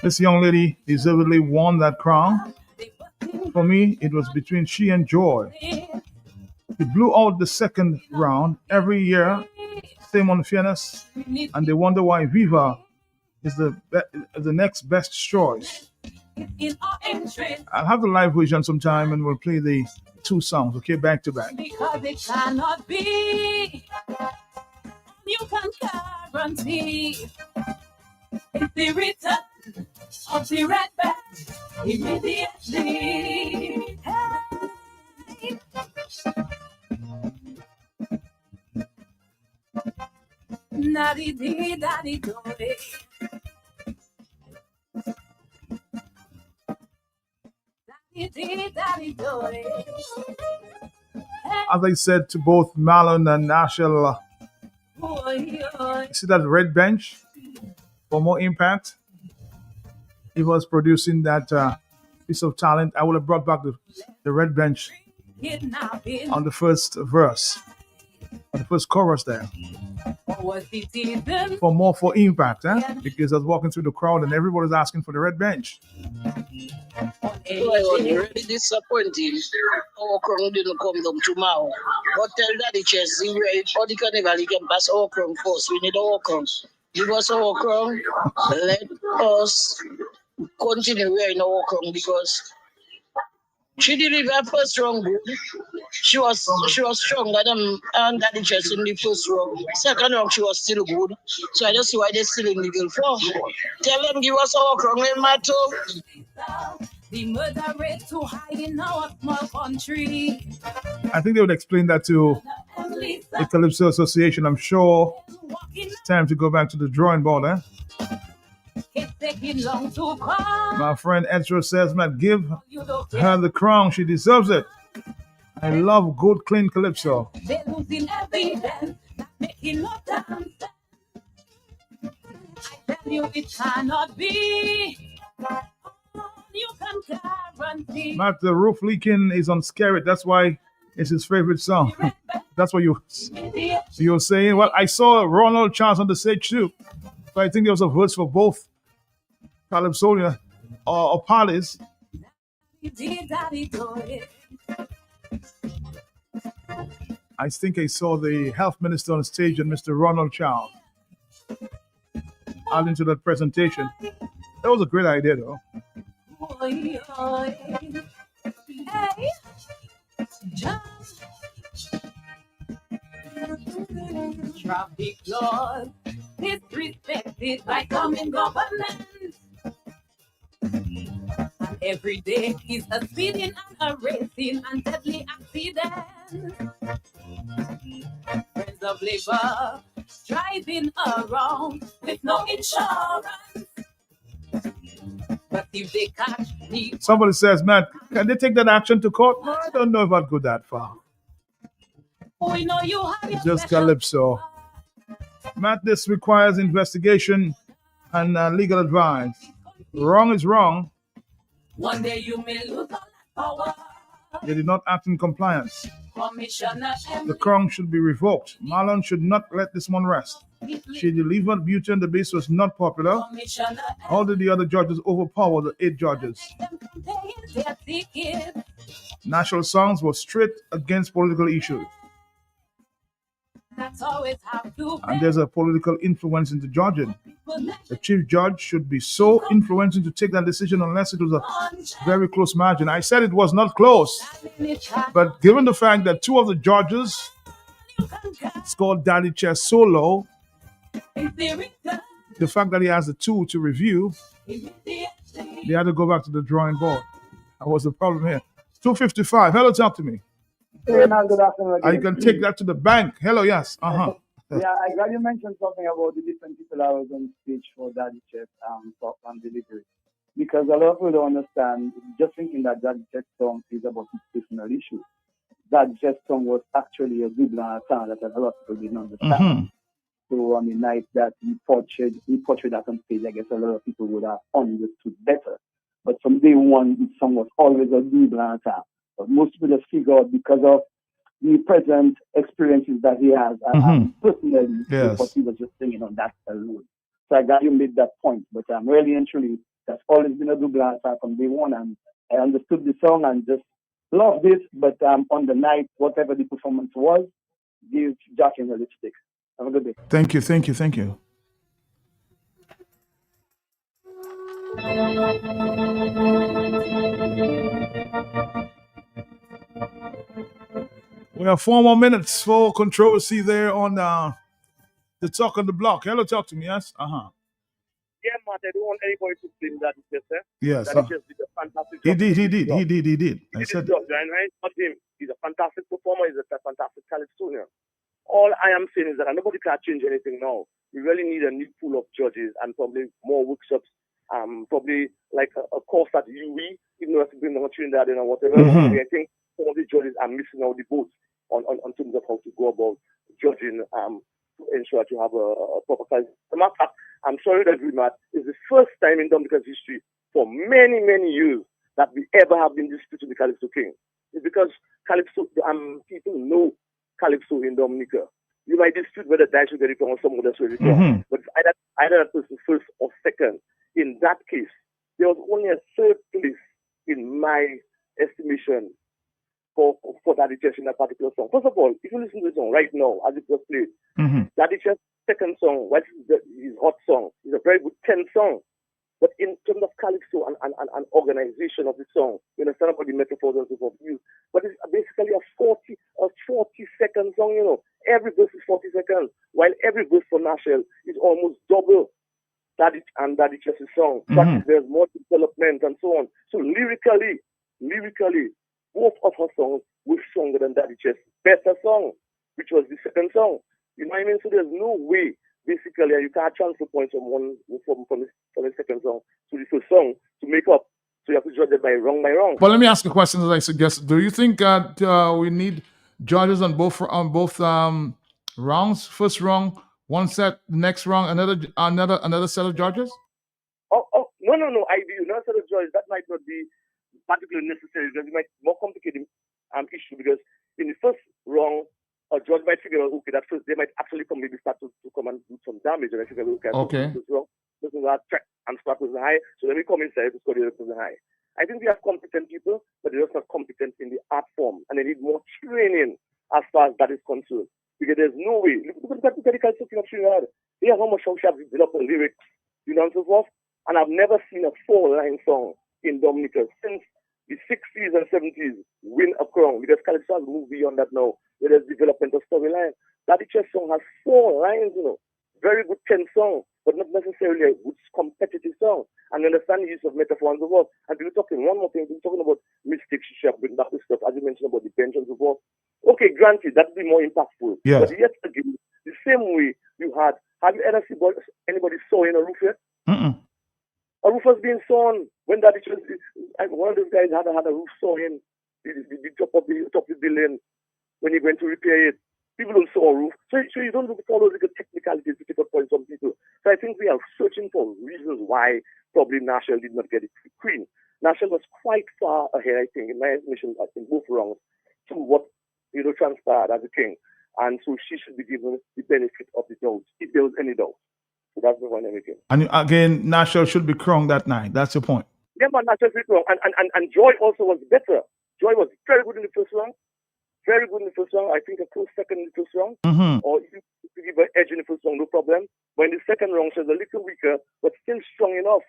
this young lady deservedly won that crown. For me, it was between she and Joy. It blew out the second round every year. Same unfairness. And they wonder why Viva is the next best choice. In our interest, I'll have the live version sometime and we'll play the two songs, okay, back to back. because it cannot be. You can guarantee it's the return of the red badge immediately. Hey. Daddy dee, daddy doy. Daddy dee, daddy doy. As I said to both Marlon and Nashel, Boy, see that red bench for more impact? he was producing that piece of talent, I would have brought back the red bench on the first verse, on the first chorus there. For impact, because I was walking through the crowd and everybody's asking for the red bench. Well, really disappointing. Okron didn't come down tomorrow. But tell Daddy Chess, for the carnival, he can pass Okron first. We need Okron. Give us Okron. Let us continue wearing Okron because she delivered her first round good. She was stronger than Daddy Chess in the first round. Second round, she was still good. So I don't see why they're still in the middle four. Tell them give us Okron in Mato. The murder rate too high in our small country. I think they would explain that to the Calypso Association. I'm sure it's time to go back to the drawing board, It's taking long to come. My friend Ezra says, man, give her the crown. She deserves it. I love good, clean Calypso. They're losing evidence, not making no damn sense. I tell you it cannot be. You can guarantee. Matt, the roof leaking is on Scarrett. That's why it's his favorite song. That's what you're saying. Well, I saw Ronald Charles on the stage too. So I think there was a verse for both Calypso or parties. I think I saw the health minister on stage and Mr. Ronald Charles adding to that presentation. That was a great idea, though. Hey, traffic laws disrespected by common government. And every day is a speeding and a racing and deadly accident. Friends of labor driving around with no insurance. But if they catch me, somebody says, man, can they take that action to court? No, I don't know if I'd go that far. we know you have It's just Calypso. Matt, this requires investigation and legal advice. Wrong is wrong. One day you may lose all that power. They did not act in compliance. Commissioner The crown should be revoked. Marlon should not let this one rest. She delivered Beauty and the Beast was not popular. All did the other judges overpower the 8 judges? National songs were straight against political issues. And there's a political influence into judging. The chief judge should be so influential to take that decision unless it was a very close margin. I said it was not close, but given the fact that 2 of the judges scored Daddy Chess so low, the fact that he has the 2 to review, they had to go back to the drawing board. That was the problem here. 255. Hello, talk to me. Hey, man, good afternoon again. You can take that to the bank. Hello, yes. Yeah, I glad you mentioned something about the different people that was on stage for Daddy Chess talk and delivery. Because a lot of people don't understand, just thinking that Daddy Chess song is about his personal issue. Daddy Chess song was actually a good song that a lot of people didn't understand. Mm-hmm. So on the night that he portrayed that on stage, I guess a lot of people would have understood better. But from day one, the song was always a good song. But most people just figure out because of the present experiences that he has, and personally, what he was just singing on that alone. So I got you made that point. But really and truly, that's always been a double song from day one. And I understood the song and just loved it. But on the night, whatever the performance was, give Jack in the lipstick. Have a good day. Thank you, thank you, thank you. We have 4 more minutes for controversy there on the Talk on the Block. Hello, talk to me, yes? Yeah, Matt, I don't want anybody to blame that just Yes. That just did a fantastic He job. did. He did job, right? Not him. He's a fantastic performer. He's a fantastic Calypsonian. All I am saying is that nobody can change anything now. We really need a new pool of judges and probably more workshops. Probably like a course at UE, even though it's been on Trinidad and whatever. Mhm. I think some of the judges are missing out the boat on terms of how to go about judging to ensure that you have a proper size. As a matter of fact, I'm sorry that we Matt, it's the first time in Dominica's history for many, many years that we ever have been disputed the Calypso King. It's because Calypso, people know Calypso in Dominica. You might dispute whether that should get it wrong or someone else will get it wrong. But either that person first or second. In that case, there was only a third place in my estimation for Daddy Chess in that particular song. First of all, if you listen to the song right now, as it was played, Daddy Chess' second song, his hot song, is a very good 10 song. But in terms of Calypso and organization of the song, you understand about the metaphors and so forth. But it's basically a 40-second song, you know. Every verse is 40 seconds, while every verse for Nashelle is almost double Daddy Chess's song. But there's more development and so on. So lyrically, both of her songs were stronger than Daddy Chess' better song, which was the second song. You know what I mean? So there's no way, basically, and you can't transfer points from the second song to the first song to make up. So you have to judge it by wrong. But let me ask a question, as I suggest. Do you think that we need judges on both rounds? First round, one set, next round, another set of judges? No, I do. Another set of judges, that might not be particularly necessary because it might be more complicated issue because in the first round, a judge might figure out, okay, that first they might actually maybe start to come and do some damage and I figure, okay. This is our track and start with the high, so let me come inside to score the other high. I think we have competent people, but they're just not competent in the art form and they need more training as far as that is concerned. Because there's no way. Look at the Calypso King of Trinidad. They have how much we have developed the lyrics, you know, and so forth. And I've never seen a 4-line song in Dominica since the 60s and 70s win a crown because Calypso has moved beyond that now. Where there's development of storyline. Daddy Chess song has 4 lines, you know. Very good 10 song, but not necessarily a good competitive song. And understand the use of metaphor and so forth. And we're talking one more thing, we're talking about mistakes she have been back with stuff, as you mentioned about the bench and so forth. Okay, granted, that would be more impactful. Yes. But yet again, the same way you had, have you ever seen anybody sawing a roof yet? A roof was being sawn when Daddy Chess, one of those guys had a roof sawing the top of the building when you're going to repair it. People don't saw a roof. So you don't follow the technicalities to take up points on people. So I think we are searching for reasons why probably Nashelle did not get it queen. Nashelle was quite far ahead, I think, in my estimation, in both rounds, to what, you know, transpired as a king. And so she should be given the benefit of the doubt, if there was any doubt. So that's the one I'm making. And again, Nashelle should be crowned that night. That's your point. Yeah, but Nashelle should be crowned. And Joy also was better. Joy was very good in the first round. Very good in the first round. I think a close second in the first round. Or if you give her edge in the first round, no problem. But in the second round, she's a little weaker, but still strong enough.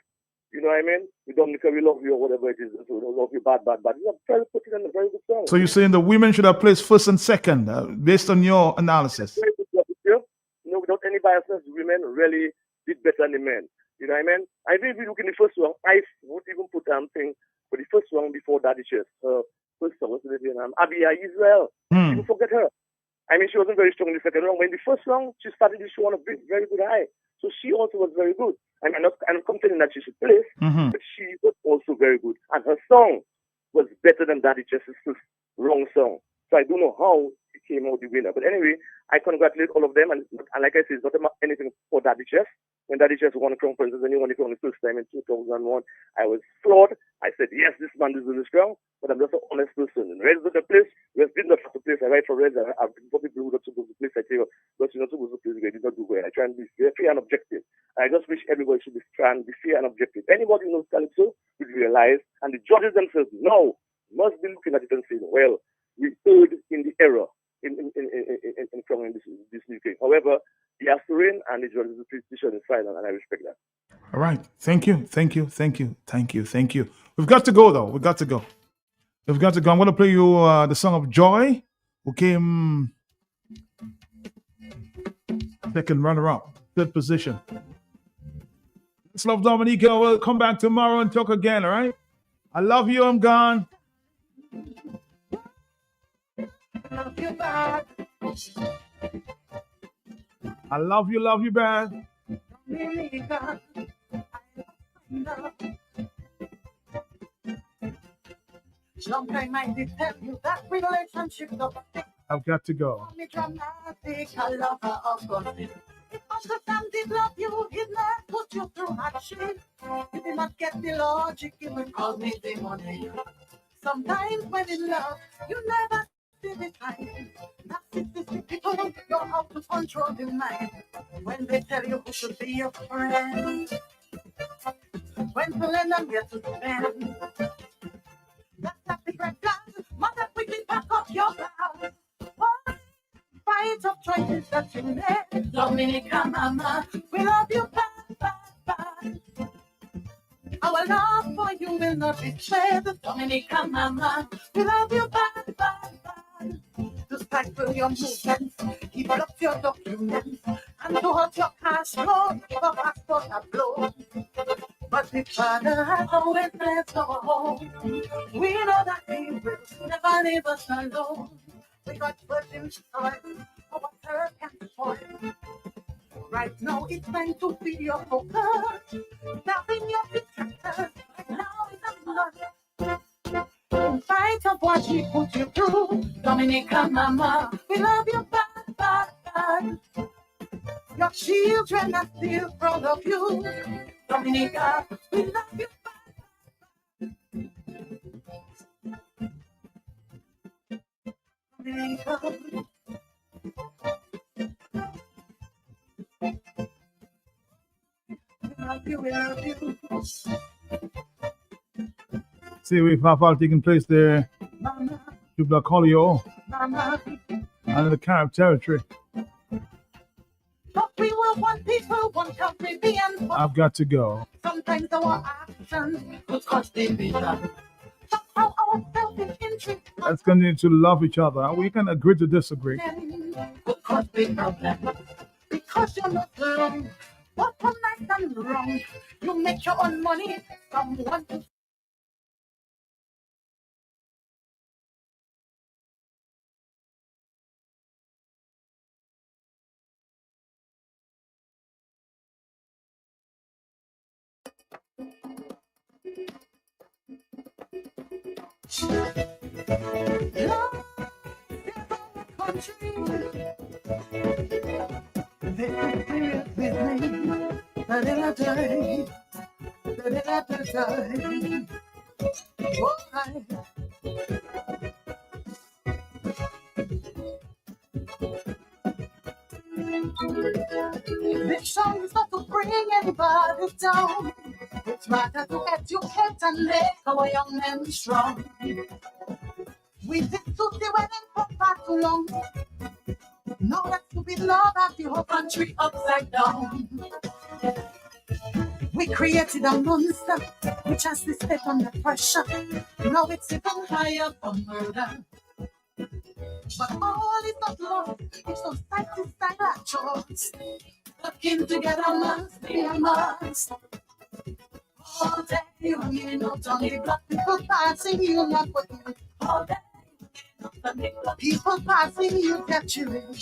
You know what I mean? We Dominica, we love you or whatever it is. We love you bad. You have very put it in a very good song. So you're saying the women should have placed first and second, based on your analysis? No, without any biasness, women really did better than the men. You know what I mean? I think if you look in the first round, I would even put thing for the first round before Daddy Chess. First song, what's the name? Abia Israel. People forget her. I mean, she wasn't very strong in the second round. But in the first round, she started the show on a very good high. So she also was very good. I'm not complaining that she should place, but she was also very good. And her song was better than Daddy Chess's first wrong song. So I don't know how she came out the winner. But anyway, I congratulate all of them. And like I said, it's not anything for Daddy Chess. When Daddy Chess won a crown, for instance, and he won the crown the first time in 2001, I was floored. I said, yes, this man deserves this crown, but I'm just an honest person. And Reds did the place. Reds did not have to place. I write for Reds. I've been probably who not supposed to place. I tell you, but you're not supposed to place. They did not do well. I try and be fair and objective. I just wish everybody should be trying to be fair and objective. Anybody who knows Calypso will realize, and the judges themselves now must be looking at it and saying, well, we erred in the error in crowning this new king. However, he has to reign, and the judges' decision is final, and I respect that. All right. Thank you. We've got to go, though. We've got to go. I'm going to play you the song of Joy, who came second runner-up, third position. It's Love Dominica. We'll come back tomorrow and talk again, all right? I love you. I'm gone. Love you bad. I love you bad. Dominica. Long time I did tell you that relationship don't stick. I've got to go. Me dramatic, a lover of gossip. If Uncle Sam did love you, he'd not put you through hardship. If not get the logic, it will cause me the money. Sometimes when in love, you never see the time. Narcissistic people, you're out to control the mind. When they tell you who should be your friend, when to lend and get to spend. That's not the red flag. Mother, quickly pack up your bag. Fight of choices that you made. Dominica Mama, we love you bad, bad, bad. Our love for you will not be shared. Dominica Mama, we love you bad, bad, bad. To stifle your movements, keep up your documents, and to hurt your cash flow, give a passport a blow. But the Father has always blessed our home. We know that He will never leave us alone. We got virgin soil, our earth can spoil. Right now it's time to feed your focus. Nothing your distractors, right now is a blood. In spite of what she put you through, Dominica Mama, we love you bad, bad, bad. Your children are still proud of you. Dominica, we love you bad, Dominica. We love you. See, we have all taking place there. Mama, People are calling you Mama. under the Carib territory. But we were one people, one Caribbean. I've got to go. Sometimes our actions could cause division. Somehow our selfish interest Let's continue to love each other. We can agree to disagree. could cause big problems. Because you're not wrong, but one night and wrong. You make your own money, someone to love country. This is serious business. Da-da-da-da. Da-da-da-da-da. Oh, I. This song is not to bring anybody down. It's rather to educate and make our young men strong. We did to the wedding for far too long. Now that stupid love have the whole country upside down. We created a monster which has to step under pressure. Now it's even higher for murder. But all is not lost if society stand at choice. Working together must be a must. All day you hear not only black people passing you, not what you. All day people passing you, their children,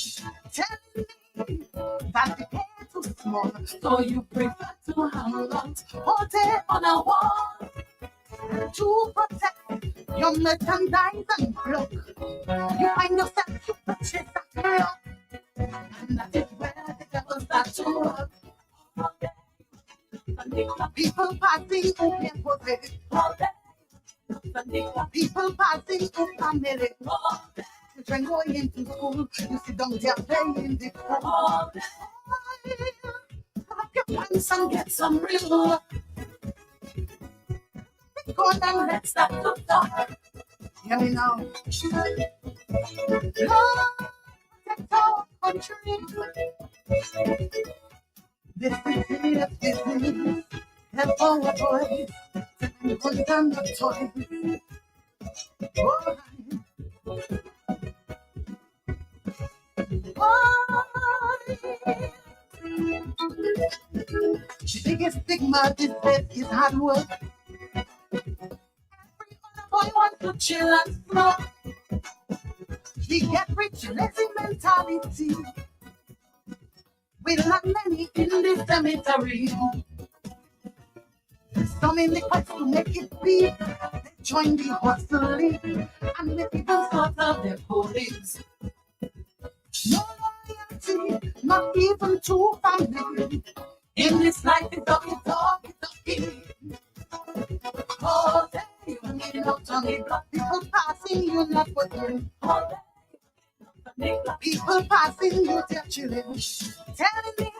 telling me that the hair too small, so you prefer to hang out all day on a wall to protect your merchandise and block. You find yourself to purchase a clock, and that is where the devil starts to work. All day, people passing who can't possess. All day. People passing through family. Children going into school, you sit down there playing the fool. Have your pants and get some real luck. Go on and let's start to talk. Hear me now. Love, protect our country. This is serious business. Help our boys. Put down the toys. The biggest stigma this day is hard work. Every other boy wants to chill and smoke. We get rich, lazy mentality. We lack many in the cemetery. Some in the quest to make it big, they join the hustle league and make people sort of their colleagues. No loyalty, not even to family. In this life, it's talkie. hanging out on the block. People passing you, not putting. People passing you, they're chilling. Telling me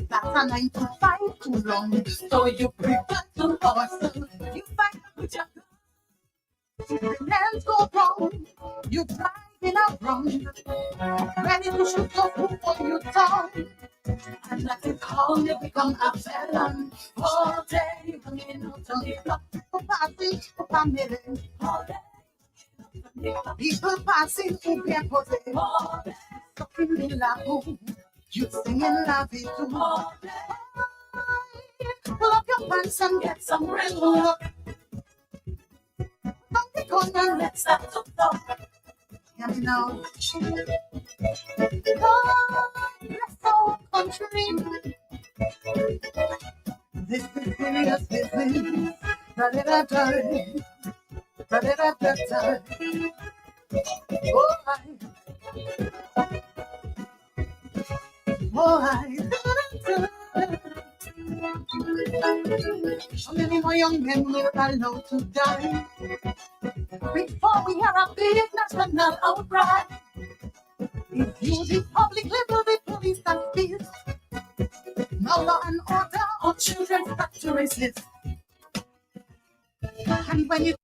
that's a 9 to 5 too long. So you prefer to hustle. You fight with your plans go wrong. You driving out wrong. Ready to shoot your foot for you talk. And like it call you become a felon. All day hanging out on the block. People passing for family. All day. People passing who can't possess. Talking in la boom. You singing la vie too. Pull up your pants and get some red look. Don't be gone and let's start to talk. Hear me now. Lord, bless our country. This is serious business. Da-da-da-da. Da-da-da-da-da. Oh, how many more young men will allow to die before we have a big national outcry? If you the public level, the police and peace, no law and order, our children back to resist. And when you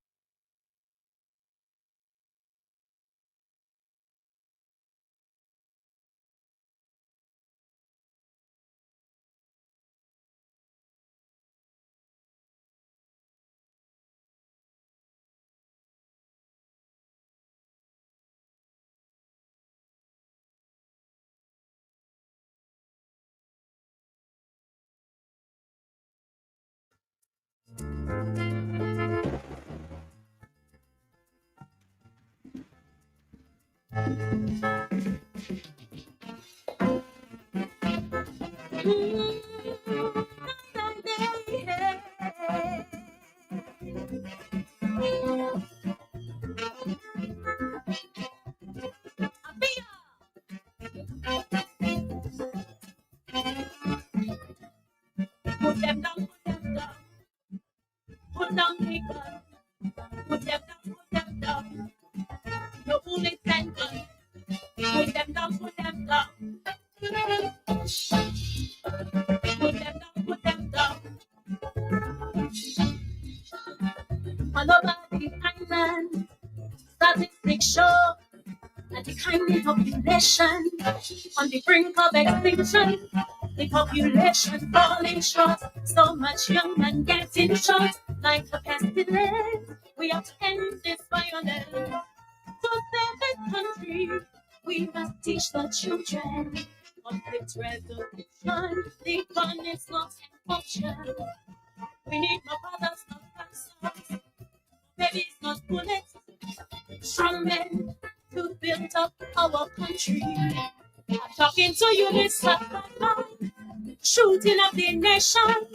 put them down, put down the gun, put them down, no bullets and guns, put them down, put them down, put them down. All over the island, statistics show that the kind population on the brink of extinction. The population falling short, so much young men getting shot like a pestilence. We have to end this violence. To save this country, we must teach the children conflict resolution. The gun is not an option. We need more brothers, not gunshots, babies, not bullets. Strong men to build up our country. I'm talking to you, Mr. Shooting up the nation.